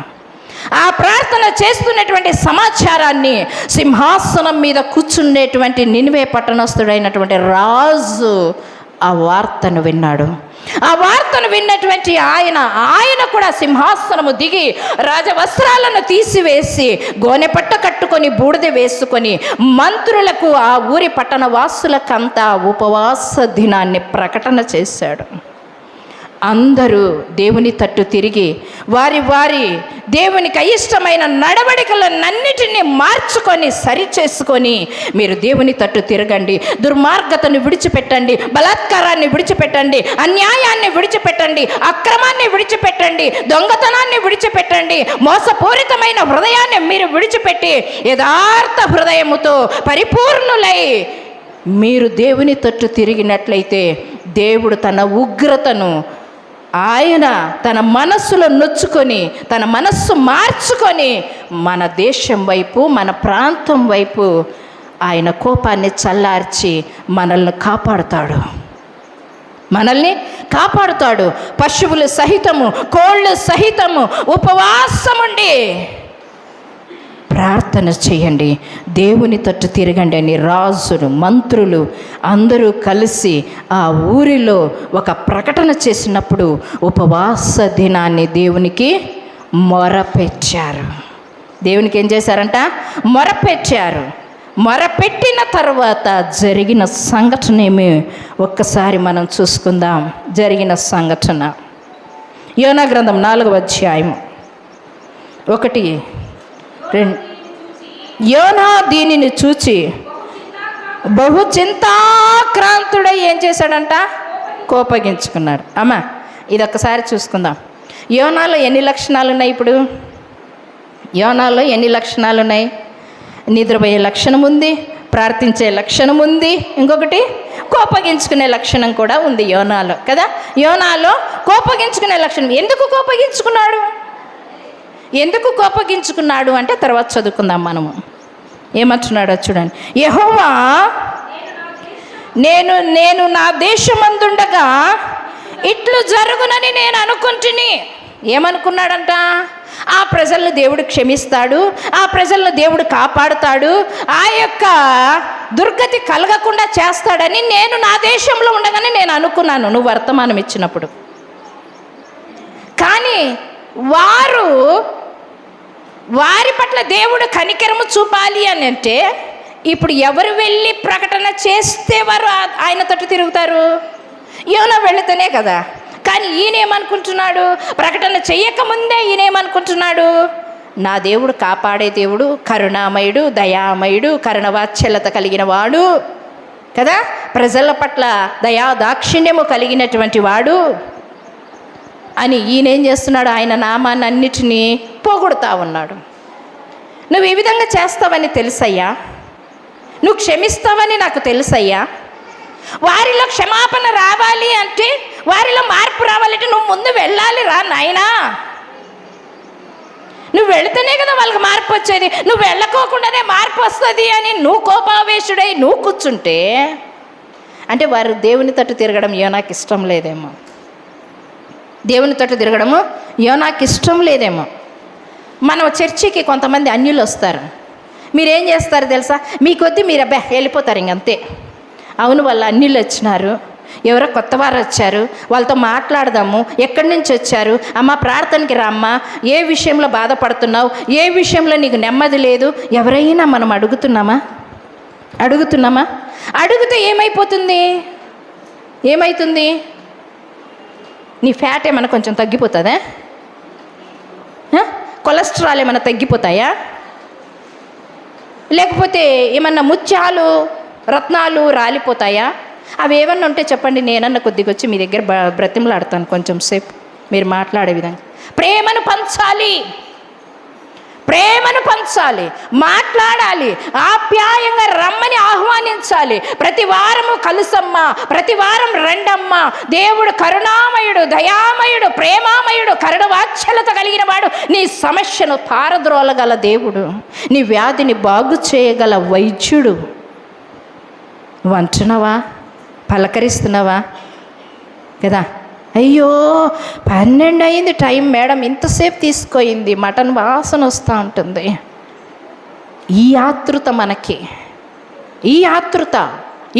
ఆ ప్రార్థన చేస్తున్నటువంటి సమాచారాన్ని సింహాసనం మీద కూర్చుండేటువంటి నినివే పట్టణస్థుడైనటువంటి రాజు ఆ వార్తను విన్నాడు. ఆ వార్తను విన్నటువంటి ఆయన కూడా సింహాసనము దిగి రాజవస్త్రాలను తీసివేసి గోనెపట్ట కట్టుకొని బూడిద వేసుకొని మంత్రులకు ఆ ఊరి పట్టణ వాసులకంతా ఉపవాస దినాన్ని ప్రకటన చేశాడు. అందరూ దేవుని తట్టు తిరిగి వారి దేవునికి అయిష్టమైన నడవడికలన్నిటినీ మార్చుకొని సరిచేసుకొని మీరు దేవుని తట్టు తిరగండి, దుర్మార్గతను విడిచిపెట్టండి, బలాత్కారాన్ని విడిచిపెట్టండి, అన్యాయాన్ని విడిచిపెట్టండి, అక్రమాన్ని విడిచిపెట్టండి, దొంగతనాన్ని విడిచిపెట్టండి, మోసపూరితమైన హృదయాన్ని మీరు విడిచిపెట్టి యథార్థ హృదయముతో పరిపూర్ణులై మీరు దేవుని తట్టు తిరిగినట్లయితే దేవుడు తన ఉగ్రతను ఆయన తన మనస్సులో నొచ్చుకొని తన మనస్సు మార్చుకొని మన దేశం వైపు మన ప్రాంతం వైపు ఆయన కోపాన్ని చల్లార్చి మనల్ని కాపాడుతాడు. పశువులు సహితము కోళ్ళు సహితము ఉపవాసముండి ప్రార్థన చేయండి, దేవుని తట్టు తిరగండి అని రాజులు మంత్రులు అందరూ కలిసి ఆ ఊరిలో ఒక ప్రకటన చేసినప్పుడు ఉపవాస దినాన్ని దేవునికి మొరపెట్టారు. దేవునికి ఏం చేశారంట? మొరపెట్టారు. మొరపెట్టిన తర్వాత జరిగిన సంఘటన ఏమి ఒక్కసారి మనం చూసుకుందాం. జరిగిన సంఘటన యోనా గ్రంథం 4వ అధ్యాయం 1-2. యోనా దీనిని చూచి బహు చింతాక్రాంతుడై ఏం చేశాడంట? కోపగించుకున్నాడు. అమ్మా ఇది ఒక్కసారి చూసుకుందాం. యోనాలో ఎన్ని లక్షణాలు ఉన్నాయి? ఇప్పుడు యోనాలో ఎన్ని లక్షణాలు ఉన్నాయి? నిద్రపోయే లక్షణం ఉంది, ప్రార్థించే లక్షణం ఉంది, ఇంకొకటి కోపగించుకునే లక్షణం కూడా ఉంది యోనాలో కదా. యోనాలో కోపగించుకునే లక్షణం. ఎందుకు కోపగించుకున్నాడు అంటే తర్వాత చదువుకుందాం మనము. ఏమంటున్నాడో చూడండి. యెహోవా నేను నా దేశమందుండగా ఇట్లు జరుగునని నేను అనుకుంటుని. ఏమనుకున్నాడంట? ఆ ప్రజలను దేవుడు క్షమిస్తాడు, ఆ ప్రజలను దేవుడు కాపాడుతాడు, ఆ యొక్క దుర్గతి కలగకుండా చేస్తాడని నేను నా దేశంలో ఉండగానే నేను అనుకున్నాను నువ్వు వర్తమానం ఇచ్చినప్పుడు. కానీ వారి పట్ల దేవుడు కనికరము చూపాలి అని అంటే ఇప్పుడు ఎవరు వెళ్ళి ప్రకటన చేస్తే వారు ఆయన తట్టు తిరుగుతారు? యోనా వెళితేనే కదా. కానీ ఈయనేమనుకుంటున్నాడు? ప్రకటన చెయ్యకముందే ఈయనేమనుకుంటున్నాడు? నా దేవుడు కాపాడే దేవుడు, కరుణామయుడు, దయామయుడు, కరుణవాత్సల్యత కలిగిన వాడు కదా, ప్రజల పట్ల దయా దాక్షిణ్యము కలిగినటువంటి వాడు అని ఈయనేం చేస్తున్నాడు? ఆయన నామాన్ని అన్నిటినీ పోగొడతా ఉన్నాడు. నువ్వు ఈ విధంగా చేస్తావని తెలుసయ్యా, నువ్వు క్షమిస్తావని నాకు తెలుసయ్యా, వారిలో క్షమాపణ రావాలి అంటే ముందు వెళ్ళాలి రా నాయనా, నువ్వు వెళితేనే కదా వాళ్ళకి మార్పు వచ్చేది, నువ్వు వెళ్ళకోకుండానే మార్పు వస్తుంది అని నువ్వు కోపావేశుడై నువ్వు కూర్చుంటే అంటే వారు దేవుని తట్టు తిరగడం యోనాకి ఇష్టం లేదేమో, దేవుని తట్టు తిరగడము యోనాకి ఇష్టం లేదేమో. మన చర్చికి కొంతమంది అన్యులు వస్తారు, మీరేం చేస్తారు తెలుసా, మీ కొద్దీ మీరు అబ్బా వెళ్ళిపోతారు ఇంకంతే. అవును, వాళ్ళు అన్యులు వచ్చినారు, ఎవరో కొత్త వారు వచ్చారు, వాళ్ళతో మాట్లాడదాము, ఎక్కడి నుంచి వచ్చారు, అమ్మ ప్రార్థనకి రామ్మా, ఏ విషయంలో బాధపడుతున్నావు, ఏ విషయంలో నీకు నెమ్మది లేదు, ఎవరైనా మనం అడుగుతున్నామా? అడిగితే ఏమైతుంది? నీ ఫ్యాట్ ఏమైనా కొంచెం తగ్గిపోతుందా? కొలెస్ట్రాల్ ఏమైనా తగ్గిపోతాయా? లేకపోతే ఏమన్నా ముత్యాలు రత్నాలు రాలిపోతాయా? అవి ఏమన్నా ఉంటే చెప్పండి, నేనన్నా కొద్దిగా వచ్చి మీ దగ్గర బ్రతిమలాడతాను కొంచెం సేపు మీరు మాట్లాడే విధంగా. ప్రేమను పంచాలి, మాట్లాడాలి, ఆప్యాయంగా రమ్మని ఆహ్వానించాలి. ప్రతి వారము కలుసమ్మా, ప్రతి వారం రండమ్మా. దేవుడు కరుణామయుడు, దయామయుడు, ప్రేమామయుడు, కరుణవాత్సల్యత కలిగిన వాడు. నీ సమస్యను పారద్రోలగల దేవుడు, నీ వ్యాధిని బాగు చేయగల వైద్యుడు. నువ్వు అంటున్నావా? పలకరిస్తున్నావా కదా? అయ్యో 12 అయింది టైం, మేడం ఇంతసేపు తీసుకోయింది, మటన్ వాసన వస్తూ ఉంటుంది. ఈ ఆతృత మనకి,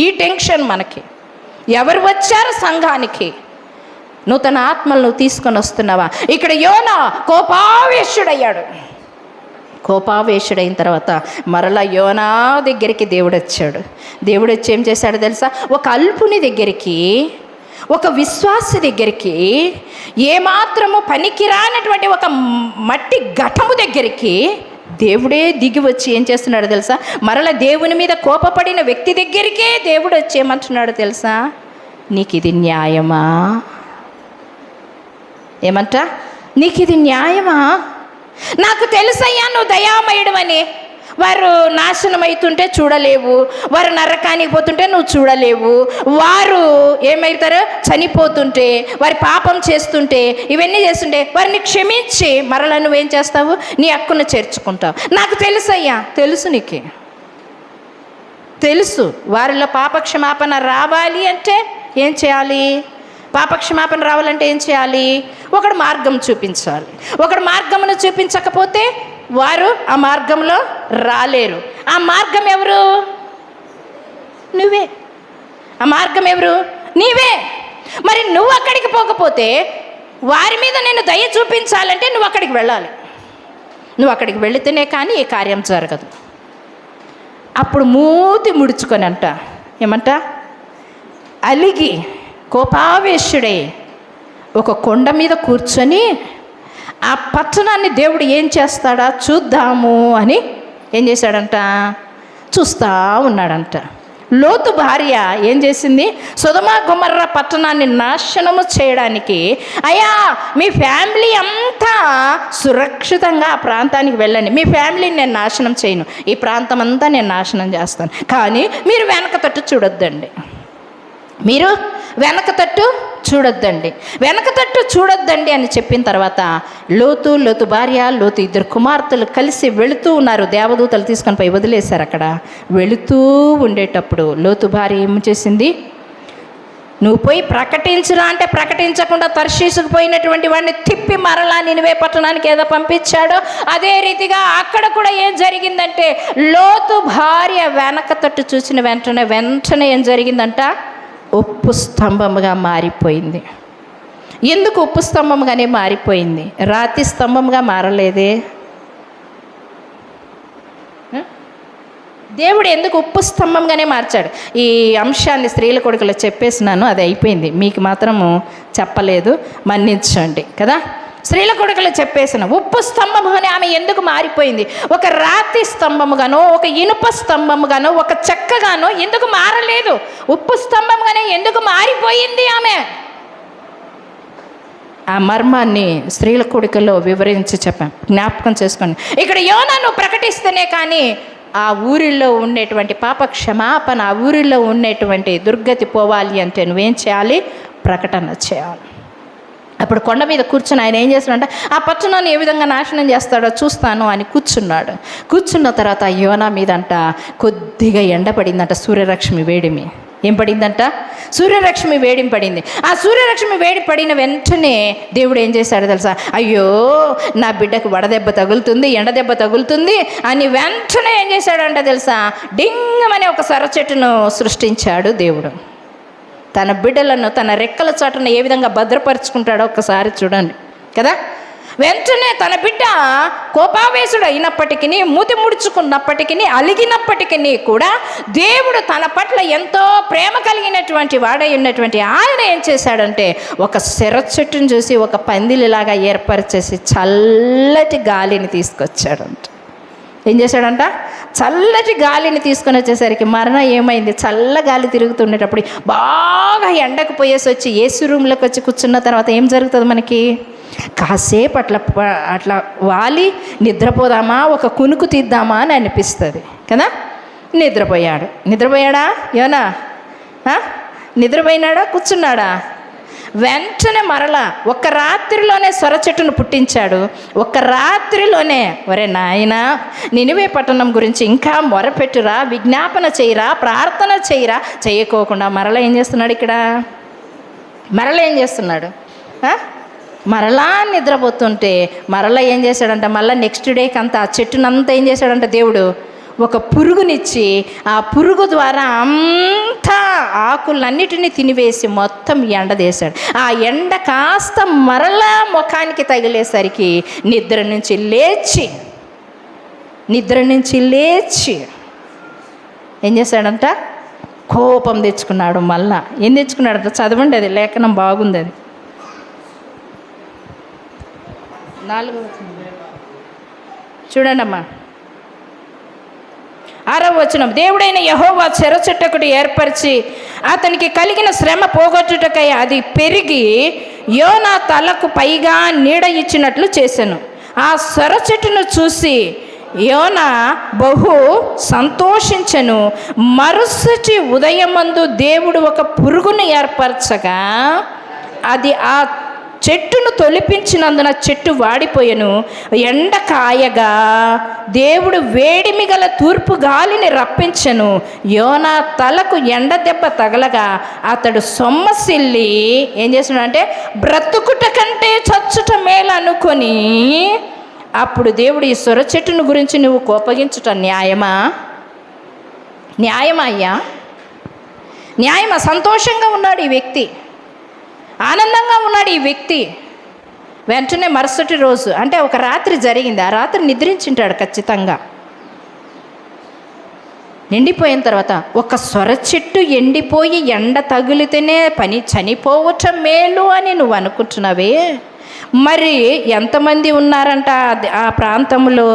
ఈ టెన్షన్ మనకి. ఎవరు వచ్చారు సంఘానికి? నూతన ఆత్మలు నువ్వు తీసుకొని వస్తున్నావా? ఇక్కడ యోనా కోపావేశుడైన తర్వాత మరలా యోనా దగ్గరికి దేవుడు వచ్చి ఏం చేశాడు తెలుసా? ఒక అల్పుని దగ్గరికి, ఒక విశ్వాసి దగ్గరికి, ఏమాత్రము పనికిరానటువంటి ఒక మట్టి ఘటము దగ్గరికి దేవుడే దిగి వచ్చి ఏం చేస్తున్నాడు తెలుసా? మరలా దేవుని మీద కోపపడిన వ్యక్తి దగ్గరికే దేవుడు వచ్చి ఏమంటున్నాడు తెలుసా? నీకు ఇది న్యాయమా? నీకు ఇది న్యాయమా? నాకు తెలుసయ్యా నువ్వు దయామయుడు అని. వారు నాశనం అవుతుంటే చూడలేవు, వారు నరకానికి పోతుంటే నువ్వు చూడలేవు, వారు ఏమవుతారు చనిపోతుంటే, వారి పాపం చేస్తుంటే, ఇవన్నీ చేస్తుంటే వారిని క్షమించి మరలా నువ్వేం చేస్తావు? నీ హక్కును చేర్చుకుంటావు. నాకు తెలుసయ్యా, నీకు తెలుసు. వారిలో పాపక్షమాపణ రావాలి అంటే ఏం చేయాలి? పాపక్షమాపణ రావాలంటే ఏం చేయాలి? ఒకడు మార్గం చూపించాలి. ఒకడు మార్గమును చూపించకపోతే వారు ఆ మార్గంలో రాలేరు. ఆ మార్గం ఎవరు? నువ్వే. ఆ మార్గం ఎవరు? నీవే. మరి నువ్వు అక్కడికి పోకపోతే వారి మీద నేను దయ చూపించాలంటే నువ్వు అక్కడికి వెళ్ళాలి. నువ్వు అక్కడికి వెళితేనే కానీ ఈ కార్యం జరగదు. అప్పుడు మూతి ముడుచుకొని అలిగి కోపావేశుడై ఒక కొండ మీద కూర్చొని ఆ పట్టణాన్ని దేవుడు ఏం చేస్తాడా చూద్దాము అని ఏం చేశాడంట? చూస్తూ ఉన్నాడంట. లోతు భార్య ఏం చేసింది? సొదొమ గొమొర్రా పట్టణాన్ని నాశనము చేయడానికి, అయ్యా మీ ఫ్యామిలీ అంతా సురక్షితంగా ఆ ప్రాంతానికి వెళ్ళండి, మీ ఫ్యామిలీని నేను నాశనం చేయను, ఈ ప్రాంతం అంతా నేను నాశనం చేస్తాను, కానీ మీరు వెనక తట్టు చూడొద్దండి, వెనక తట్టు చూడొద్దండి అని చెప్పిన తర్వాత లోతు భార్య, లోతు 2 కుమార్తెలు కలిసి వెళుతూ ఉన్నారు. దేవదూతలు తీసుకొని పోయి వదిలేశారు. అక్కడ వెళుతూ ఉండేటప్పుడు లోతు భార్య ఏం చేసింది? నువ్వు పోయి ప్రకటించురా అంటే ప్రకటించకుండా తర్షీసుకు పోయినటువంటి వాడిని తిప్పి మరలా నినివే పట్టణానికి ఏదో పంపించాడో అదే రీతిగా అక్కడ కూడా ఏం జరిగిందంటే, లోతు భార్య వెనక తట్టు చూసిన వెంటనే ఏం జరిగిందంట? ఉప్పు స్తంభముగా మారిపోయింది. ఎందుకు ఉప్పు స్తంభంగానే మారిపోయింది? రాతి స్తంభంగా మారలేదే. దేవుడు ఎందుకు ఉప్పు స్తంభంగానే మార్చాడు? ఈ అంశాన్ని స్త్రీల కొడుకులో చెప్పేసినాను, అది అయిపోయింది, మీకు మాత్రము చెప్పలేదు, మన్నించండి కదా. స్త్రీల కొడుకులు చెప్పేసిన ఉప్పు స్తంభముగానే ఆమె ఎందుకు మారిపోయింది? ఒక రాతి స్తంభముగానో, ఒక ఇనుప స్తంభముగానో, ఒక చెక్కగానో ఎందుకు మారలేదు? ఉప్పు స్తంభంగానే ఎందుకు మారిపోయింది ఆమె? ఆ మర్మాన్ని స్త్రీల కొడుకులో వివరించి చెప్పాను, జ్ఞాపకం చేసుకోండి. ఇక్కడ యోనా నువ్వు ప్రకటిస్తేనే కానీ ఆ ఊరిలో ఉండేటువంటి పాప క్షమాపణ, ఆ ఊరిలో ఉండేటువంటి దుర్గతి పోవాలి అంటే నువ్వేం చేయాలి? ప్రకటన చేయాలి. అప్పుడు కొండ మీద కూర్చొని ఆయన ఏం చేస్తున్నాడంటే ఆ పట్టణాన్ని ఏ విధంగా నాశనం చేస్తాడో చూస్తాను అని కూర్చున్నాడు. కూర్చున్న తర్వాత యోనా మీదంట కొద్దిగా ఎండ పడిందంట, సూర్యరశ్మి వేడిమి. ఏం పడిందంట? సూర్యరశ్మి వేడిం పడింది. ఆ సూర్యరశ్మి వేడి పడిన వెంటనే దేవుడు ఏం చేశాడు తెలుసా? అయ్యో నా బిడ్డకు వడదెబ్బ తగులుతుంది, ఎండదెబ్బ తగులుతుంది అని వెంటనే ఏం చేశాడంటే తెలుసా? డింగమని ఒక సొర చెట్టును సృష్టించాడు దేవుడు. తన బిడ్డలను తన రెక్కల చాటున ఏ విధంగా భద్రపరుచుకుంటాడో ఒక్కసారి చూడండి కదా. వెంటనే తన బిడ్డ కోపావేశుడు అయినప్పటికీ, మూతి ముడుచుకున్నప్పటికీ, అలిగినప్పటికీ కూడా దేవుడు తన పట్ల ఎంతో ప్రేమ కలిగినటువంటి వాడై ఉన్నటువంటి ఆయన ఏం చేశాడంటే ఒక శర చెట్టును చూసి ఒక పందిలిలాగా ఏర్పరిచేసి చల్లటి గాలిని తీసుకొచ్చాడంట. ఏం చేశాడంట? చల్లటి గాలిని తీసుకొని వచ్చేసరికి మరణ ఏమైంది? చల్ల గాలి తిరుగుతుండేటప్పుడు బాగా ఎండకు పోయేసి వచ్చి ఏసీ రూమ్లోకి వచ్చి కూర్చున్న తర్వాత ఏం జరుగుతుంది మనకి? కాసేపు అట్లా వాలి నిద్రపోదామా, ఒక కునుకు తీద్దామా అని అనిపిస్తుంది కదా. నిద్రపోయాడా యోనా? నిద్రపోయినాడా? కూర్చున్నాడా? వెంటనే మరలా ఒక్క రాత్రిలోనే సొర చెట్టును పుట్టించాడు. ఒక్క రాత్రిలోనే ఒరే నాయనా, నినివే పట్టణం గురించి ఇంకా మొరపెట్టురా, విజ్ఞాపన చేయరా, ప్రార్థన చేయరా, చేయకోకుండా మరలా ఏం చేస్తున్నాడు? ఇక్కడ మరలా ఏం చేస్తున్నాడు? మరలా నిద్రపోతుంటే మరలా ఏం చేశాడంట? మళ్ళీ నెక్స్ట్ డేకి అంతా ఆ చెట్టునంతా ఏం చేశాడంట? దేవుడు ఒక పురుగునిచ్చి ఆ పురుగు ద్వారా అంతా ఆకులన్నిటినీ తినివేసి మొత్తం ఎండదేశాడు. ఆ ఎండ కాస్త మరలా ముఖానికి తగిలేసరికి నిద్ర నుంచి లేచి ఏం చేశాడంట? కోపం తెచ్చుకున్నాడు. మళ్ళా ఏం తెచ్చుకున్నాడంట? చదవండి, అది లేఖనం బాగుంది. అది 4వ చూడండి అమ్మా. 6వ వచనం. దేవుడైన యెహోవా చెర చెట్టు ఒకటి ఏర్పరిచి అతనికి కలిగిన శ్రమ పోగొట్టుటకై అది పెరిగి యోనా తలకు పైగా నీడ ఇచ్చినట్లు చేశాను. ఆ సొర చెట్టును చూసి యోనా బహు సంతోషించెను. మరుసటి ఉదయమందు దేవుడు ఒక పురుగును ఏర్పరచగా అది ఆ చెట్టును తొలిపించినందున చెట్టు వాడిపోయెను. ఎండ కాయగా దేవుడు వేడిమి గల తూర్పు గాలిని రప్పించెను. యోనా తలకు ఎండ దెబ్బ తగలగా అతడు సొమ్మసిల్లి ఏం చేస్తున్నాడంటే బ్రతుకుట కంటే చచ్చుట మేలు అనుకొని, అప్పుడు దేవుడు ఈ సొర చెట్టును గురించి నువ్వు కోపగించుట న్యాయమా? అయ్యా? న్యాయమా? సంతోషంగా ఉన్నాడు ఈ వ్యక్తి, ఆనందంగా ఉన్నాడు ఈ వ్యక్తి. వెంటనే మరుసటి రోజు అంటే ఒక రాత్రి జరిగింది. ఆ రాత్రి నిద్రించుంటాడు ఖచ్చితంగా. నిండిపోయిన తర్వాత ఒక సొర చెట్టు ఎండిపోయి ఎండ తగిలితేనే చనిపోవటం మేలు అని నువ్వు అనుకుంటున్నావే, మరి ఎంతమంది ఉన్నారంట ఆ ప్రాంతంలో?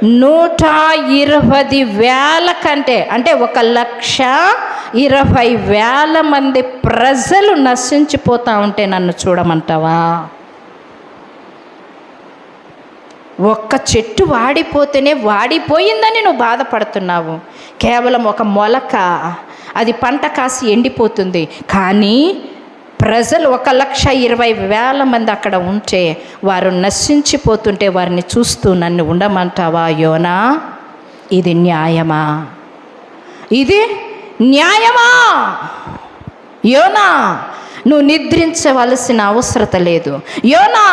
120,000 కంటే, అంటే 1,20,000 మంది ప్రజలు నశించిపోతా ఉంటే నన్ను చూడమంటావా? ఒక్క చెట్టు వాడిపోతేనే వాడిపోయిందని నువ్వు బాధపడుతున్నావు. కేవలం ఒక మొలక అది పంట కాసి ఎండిపోతుంది. కానీ ప్రజలు 1,20,000 మంది అక్కడ ఉంటే వారు నశించిపోతుంటే వారిని చూస్తూ నన్ను ఉండమంటావా యోనా? ఇది న్యాయమా? ఇది న్యాయమా? యోనా, నువ్వు నిద్రించవలసిన అవసరత లేదు. యోనా,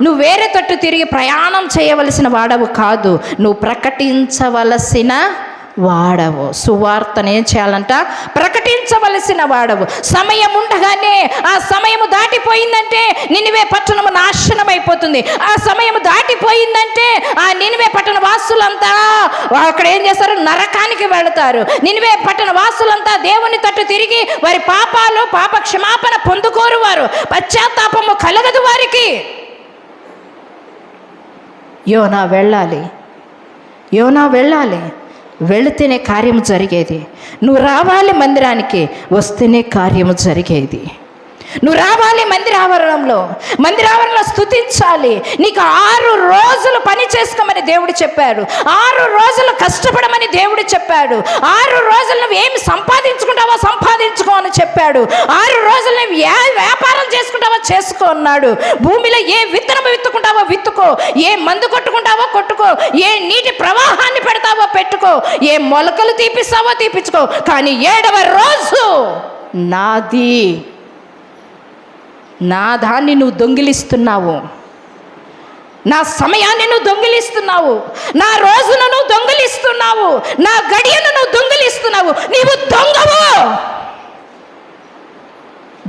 నువ్వు వేరే తట్టు తిరిగి ప్రయాణం చేయవలసిన వాడవు కాదు, నువ్వు ప్రకటించవలసిన వాడవు. సువార్తను ఏం చేయాలంట? ప్రకటించవలసిన వాడవు. సమయం ఉండగానే ఆ సమయము దాటిపోయిందంటే నినివే పట్టణము నాశనం అయిపోతుంది. ఆ సమయము దాటిపోయిందంటే ఆ నినివే పట్టణ వాసులంతా అక్కడ ఏం చేస్తారు? నరకానికి వెళతారు. నినివే పట్టణ వాసులంతా దేవుని తట్టు తిరిగి వారి పాపాలు పాప క్షమాపణ పొందుకోరు, వారు పశ్చాత్తాపము కలగదు వారికి. యోనా వెళ్ళాలి. వెళితేనే కార్యము జరిగేది. నువ్వు రావాలి మందిరానికి, వస్తేనే కార్యము జరిగేది. నువ్వు రావాలి మందిరావరణంలో స్తుతించాలి. నీకు 6 రోజులు పని చేసుకోమని దేవుడు చెప్పాడు. 6 రోజులు కష్టపడమని దేవుడు చెప్పాడు. 6 రోజులు నువ్వు ఏమి సంపాదించుకుంటావో సంపాదించుకో అని చెప్పాడు. 6 రోజులు నువ్వు వ్యాపారం చేసుకుంటావో చేసుకుంటావో చేసుకో అన్నాడు. భూమిలో ఏ విత్తనం విత్తుకుంటావో విత్తుకో, ఏ మందు కొట్టుకుంటావో కొట్టుకో, ఏ నీటి ప్రవాహాన్ని పెడతావో పెట్టుకో, ఏ మొలకలు తీపిస్తావో తీపించుకో, కానీ 7వ రోజు నాది. నా దాన్ని నువ్వు దొంగిలిస్తున్నావు, నా సమయాన్ని నువ్వు దొంగిలిస్తున్నావు, నా రోజును నువ్వు దొంగిలిస్తున్నావు, నా గడియను నువ్వు దొంగిలిస్తున్నావు. నీవు దొంగవు.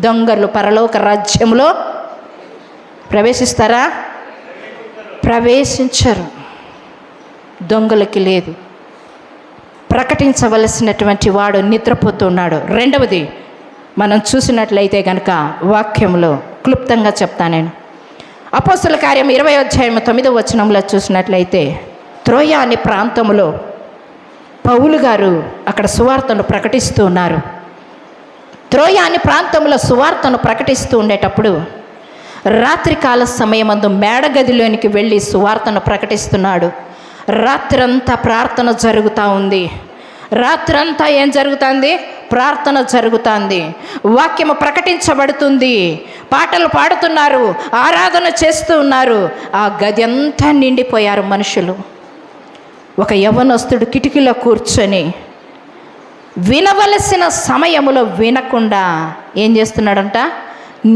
దొంగలు పరలోక రాజ్యంలో ప్రవేశిస్తారా? ప్రవేశించరు. దొంగలకి లేదు. ప్రకటించవలసినటువంటి వాడు నిద్రపోతున్నాడు. రెండవది మనం చూసినట్లయితే కనుక వాక్యంలో క్లుప్తంగా చెప్తా నేను. అపోస్తల కార్యం 20వ అధ్యాయం 9వ వచనంలో చూసినట్లయితే త్రోయ అనే ప్రాంతంలో పౌలు గారు అక్కడ సువార్తను ప్రకటిస్తూ ఉన్నారు. త్రోయ అనే ప్రాంతంలో సువార్తను ప్రకటిస్తూ ఉండేటప్పుడు రాత్రికాల సమయమందు మేడగదిలోనికి వెళ్ళి సువార్తను ప్రకటిస్తున్నాడు. రాత్రంతా ప్రార్థన జరుగుతూ ఉంది. రాత్రంతా ఏం జరుగుతుంది? ప్రార్థన జరుగుతుంది. వాక్యము ప్రకటించబడుతుంది. పాటలు పాడుతున్నారు, ఆరాధన చేస్తూ ఉన్నారు. ఆ గది అంతా నిండిపోయారు మనుషులు. ఒక యవ్వనస్తుడు కిటికీలో కూర్చొని వినవలసిన సమయములో వినకుండా ఏం చేస్తున్నాడంట?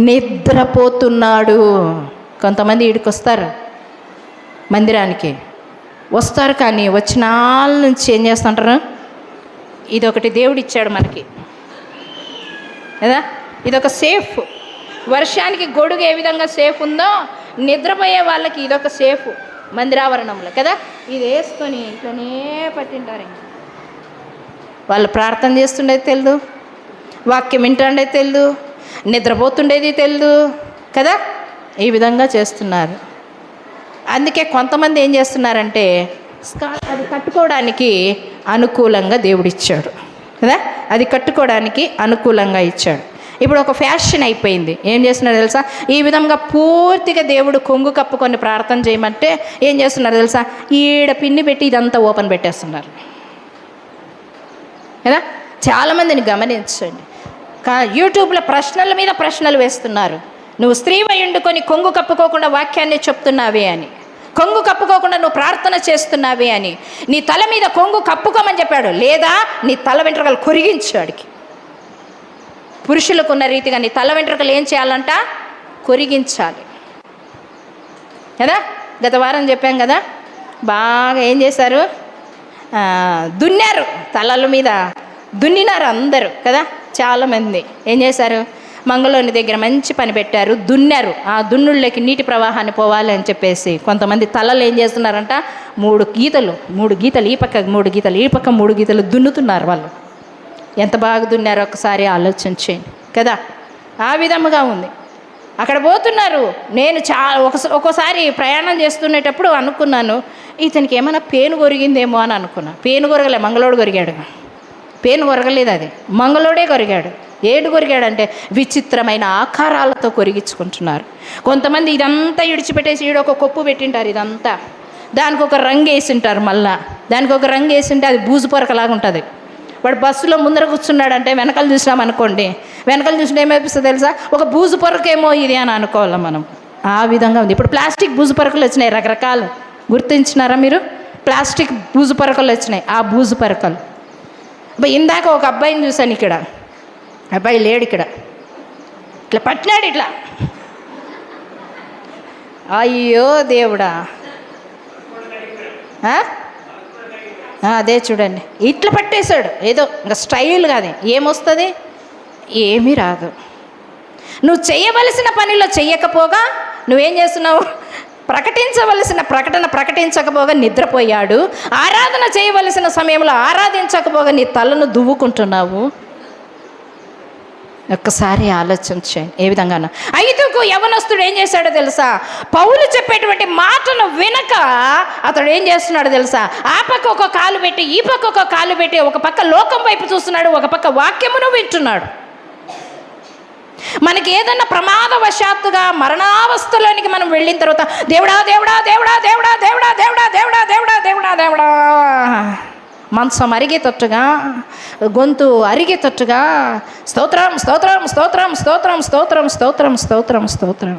నిద్రపోతున్నాడు. కొంతమంది ఈడికి వస్తారు, మందిరానికి వస్తారు, కానీ వచ్చిన వాళ్ళ నుంచి ఏం చేస్తుంటారు? ఇదొకటి దేవుడు ఇచ్చాడు మనకి కదా, ఇదొక సేఫ్. వర్షానికి గొడుగు ఏ విధంగా సేఫ్ ఉందో నిద్రపోయే వాళ్ళకి ఇదొక సేఫ్ మందిరావరణంలో కదా. ఇది వేసుకొని ఇట్లనే పట్టింటారు. వాళ్ళు ప్రార్థన చేస్తుండేది తెలియదు, వాక్యం వింటుండేది తెలియదు, నిద్రపోతుండేది తెలియదు కదా. ఈ విధంగా చేస్తున్నారు. అందుకే కొంతమంది ఏం చేస్తున్నారంటే అది కట్టుకోవడానికి అనుకూలంగా దేవుడిచ్చాడు కదా, అది కట్టుకోవడానికి అనుకూలంగా ఇచ్చాడు. ఇప్పుడు ఒక ఫ్యాషన్ అయిపోయింది. ఏం చేస్తున్నారు తెలుసా? ఈ విధంగా పూర్తిగా దేవుడు కొంగు కప్పుకొని ప్రార్థన చేయమంటే ఏం చేస్తున్నారు తెలుసా? ఈడ పిన్ని పెట్టి ఇదంతా ఓపెన్ పెట్టేస్తున్నారు కదా. చాలామందిని గమనించండి, యూట్యూబ్లో ప్రశ్నల మీద ప్రశ్నలు వేస్తున్నారు. నువ్వు స్త్రీవై ఉండుకొని కొంగు కప్పుకోకుండా వాక్యాన్ని చెప్తున్నావే అని, కొంగు కప్పుకోకుండా నువ్వు ప్రార్థన చేస్తున్నావే అని. నీ తల మీద కొంగు కప్పుకోమని చెప్పాడు, లేదా నీ తల వెంట్రుకలు కొరిగించాడికి. పురుషులకు ఉన్న రీతిగా నీ తల వెంట్రుకలు ఏం చేయాలంట? కొరిగించాలి కదా. గత వారం చెప్పాం కదా, బాగా ఏం చేశారు? దున్నారు, తలల మీద దున్నినారు అందరూ కదా. చాలామంది ఏం చేశారు? మంగళోని దగ్గర మంచి పని పెట్టారు, దున్నారు. ఆ దున్నుళ్ళకి నీటి ప్రవాహాన్ని పోవాలి అని చెప్పేసి కొంతమంది తలలు ఏం చేస్తున్నారంట? 3 గీతలు ఈ పక్క 3 గీతలు, ఈ పక్క 3 గీతలు దున్నుతున్నారు వాళ్ళు. ఎంత బాగా దున్నారో ఒకసారి ఆలోచించేయండి కదా. ఆ విధముగా ఉంది. అక్కడ పోతున్నారు. నేను ఒక్కోసారి ప్రయాణం చేస్తునేటప్పుడు అనుకున్నాను, ఇతనికి ఏమైనా పేను కొరిగిందేమో అని అనుకున్నా. పేను కొరగలే, మంగళోడు కొరిగాడు. పేను కొరగలేదు, అది మంగళోడే కొరిగాడు. ఏడు కొరిగాడంటే విచిత్రమైన ఆకారాలతో కొరిగించుకుంటున్నారు. కొంతమంది ఇదంతా ఇడిచిపెట్టేసి ఈడొక కొప్పు పెట్టింటారు, ఇదంతా దానికి ఒక రంగు వేసింటారు. మళ్ళా దానికి ఒక రంగు వేసింటే అది బూజు పొరకలాగా ఉంటుంది. వాడు బస్సులో ముందర కూర్చున్నాడంటే వెనకాల చూసినామనుకోండి, వెనకాల చూసినా ఏమైపిస్తుంది తెలుసా? ఒక బూజు పొరకేమో ఇది అని అనుకోవాలి మనం. ఆ విధంగా ఉంది. ఇప్పుడు ప్లాస్టిక్ బూజు పొరకలు వచ్చినాయి రకరకాలు. గుర్తించినారా మీరు? ప్లాస్టిక్ బూజు పొరకలు వచ్చినాయి. ఆ బూజు పొరకలు ఇందాక ఒక అబ్బాయిని చూశాను ఇక్కడ. అబ్బాయి లేడు ఇక్కడ, ఇట్లా పట్టినాడు ఇట్లా. అయ్యో దేవుడా, అదే చూడండి, ఇట్లా పట్టేశాడు. ఏదో ఇంకా స్టైల్ కాదు, ఏమొస్తుంది? ఏమీ రాదు. నువ్వు చేయవలసిన పనిలో చెయ్యకపోగా నువ్వేం చేస్తున్నావు? ప్రకటించవలసిన ప్రకటన ప్రకటించకపోగా నిద్రపోయాడు. ఆరాధన చేయవలసిన సమయంలో ఆరాధించకపోగా నీ తలను దువ్వుకుంటున్నావు. ఒక్కసారి ఆలోచించండి. ఏ విధంగా 5కు యవనస్తుడు ఏం చేశాడో తెలుసా? పౌలు చెప్పేటువంటి మాటను వినక అతడు ఏం చేస్తున్నాడో తెలుసా? ఆ పక్క ఒక కాలు పెట్టి, ఈ పక్క ఒక కాలు పెట్టి, ఒక పక్క లోకం వైపు చూస్తున్నాడు, ఒక పక్క వాక్యమును వింటున్నాడు. మనకి ఏదన్నా ప్రమాదవశాత్తుగా మరణావస్థలోనికి మనం వెళ్ళిన తర్వాత దేవుడా దేవుడా దేవుడా దేవుడా దేవుడా దేవుడా దేవుడా దేవుడా దేవుడా దేవుడా మంచం అరిగేటట్టుగా, గొంతు అరిగేటట్టుగా స్తోత్రం స్తోత్రం స్తోత్రం స్తోత్రం స్తోత్రం స్తోత్రం స్తోత్రం స్తోత్రం.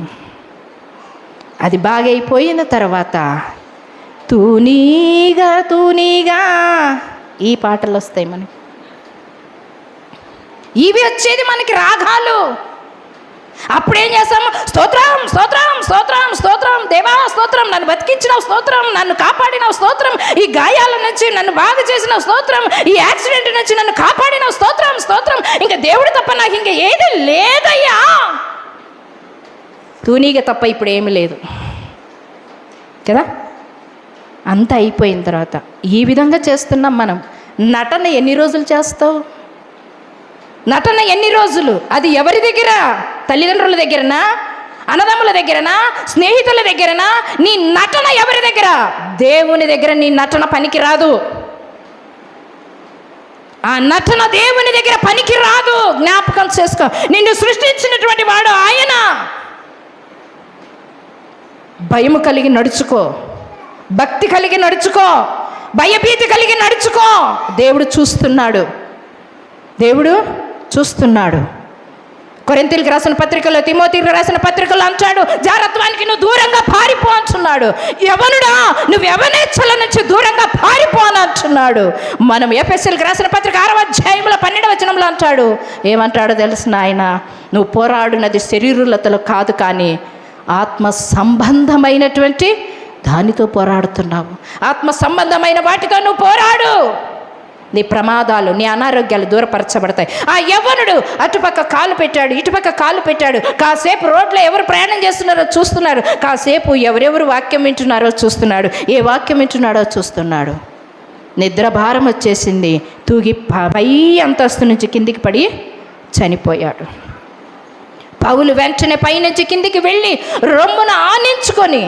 అది బాగైపోయిన తర్వాత తూనీగా తూనీగా ఈ పాటలు వస్తాయి మనకి. ఇవి వచ్చేది మనకి రాగాలు. అప్పుడేం చేస్తాము? స్తోత్రం స్తోత్రం స్తోత్రం స్తోత్రం, దేవా స్తోత్రం, నన్ను బతికించినావు స్తోత్రం, నన్ను కాపాడినావు స్తోత్రం, ఈ గాయాల నుంచి నన్ను బాగు చేసినావు స్తోత్రం, ఈ యాక్సిడెంట్ నుంచి నన్ను కాపాడినావు స్తోత్రం స్తోత్రం, ఇంకా దేవుడు తప్ప నాకు ఇంకా ఏది లేదయ్యా. తూనీగా తప్ప ఇప్పుడు ఏమీ లేదు కదా. అంతా అయిపోయిన తర్వాత ఈ విధంగా చేస్తున్నాం మనం. నటన ఎన్ని రోజులు చేస్తావు? నటన ఎన్ని రోజులు? అది ఎవరి దగ్గర? తల్లిదండ్రుల దగ్గరనా, అన్నదమ్ముల దగ్గరనా, స్నేహితుల దగ్గరనా? నీ నటన ఎవరి దగ్గర? దేవుని దగ్గర నీ నటన పనికి రాదు. ఆ నటన దేవుని దగ్గర పనికి రాదు. జ్ఞాపకం చేసుకో. నిన్ను సృష్టించినటువంటి వాడు ఆయన. భయము కలిగి నడుచుకో, భక్తి కలిగి నడుచుకో, భయభీతి కలిగి నడుచుకో. దేవుడు చూస్తున్నాడు, దేవుడు చూస్తున్నాడు. కొరింథీయులకు రాసిన పత్రికలో, తిమోతికి రాసిన పత్రికలో అంటాడు, జారత్వానికి నువ్వు దూరంగా పారిపో అంటున్నాడు. యవనుడా, నువ్వు యవనేచ్ఛల నుంచి దూరంగా పారిపో అని అంటున్నాడు. మనం ఎఫెసీయులకు రాసిన పత్రిక 6వ అధ్యాయంలో 12వ వచనంలో అంటాడు. ఏమంటాడో తెలుసిన ఆయన, నువ్వు పోరాడినది శరీరులతలో కాదు, కానీ ఆత్మ సంబంధమైనటువంటి దానితో పోరాడుతున్నావు. ఆత్మ సంబంధమైన వాటితో నువ్వు పోరాడు. నీ ప్రమాదాలు, నీ అనారోగ్యాలు దూరపరచబడతాయి. ఆ యవ్వనుడు అటుపక్క కాలు పెట్టాడు, ఇటుపక్క కాలు పెట్టాడు. కాసేపు రోడ్లో ఎవరు ప్రయాణం చేస్తున్నారో చూస్తున్నాడు, కాసేపు ఎవరెవరు వాక్యం వింటున్నారో చూస్తున్నాడు, ఏ వాక్యం వింటున్నాడో చూస్తున్నాడు. నిద్ర భారం వచ్చేసింది, తూగి పై అంతస్తు నుంచి కిందికి పడి చనిపోయాడు. పౌలు వెంటనే పైనుంచి కిందికి వెళ్ళి రొమ్మున ఆనించుకొని,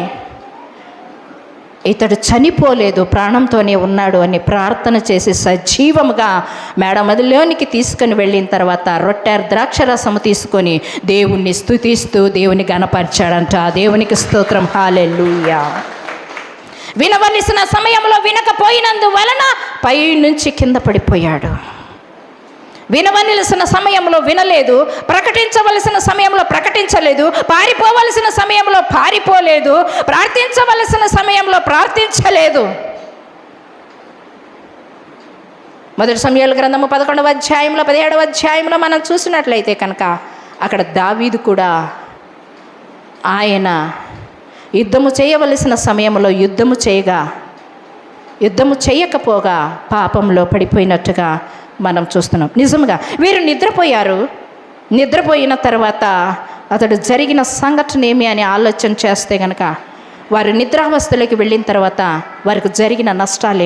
ఇతడు చనిపోలేదు, ప్రాణంతోనే ఉన్నాడు అని ప్రార్థన చేసి సజీవముగా మేడమదిలోనికి తీసుకొని వెళ్ళిన తర్వాత రొట్టె ద్రాక్షరసము తీసుకొని దేవుణ్ణి స్తుతిస్తూ దేవుని గణపరిచాడంట. దేవునికి స్తోత్రం, హల్లెలూయా. వినవలసిన సమయంలో వినకపోయినందువలన పై నుంచి కింద పడిపోయాడు. వినవలసిన సమయంలో వినలేదు, ప్రకటించవలసిన సమయంలో ప్రకటించలేదు, పారిపోవలసిన సమయంలో పారిపోలేదు, ప్రార్థించవలసిన సమయంలో ప్రార్థించలేదు. మొదటి సమూయేలు గ్రంథము 11వ అధ్యాయంలో 17వ అధ్యాయంలో మనం చూసినట్లయితే కనుక అక్కడ దావీదు కూడా ఆయన యుద్ధము చేయవలసిన సమయంలో యుద్ధము చేయకపోగా పాపంలో పడిపోయినట్టుగా మనం చూస్తున్నాం. నిజంగా వీరు నిద్రపోయారు. నిద్రపోయిన తర్వాత అతడు జరిగిన సంఘటన ఏమి అని ఆలోచన చేస్తే కనుక వారు నిద్రావస్థలోకి వెళ్ళిన తర్వాత వారికి జరిగిన నష్టాలు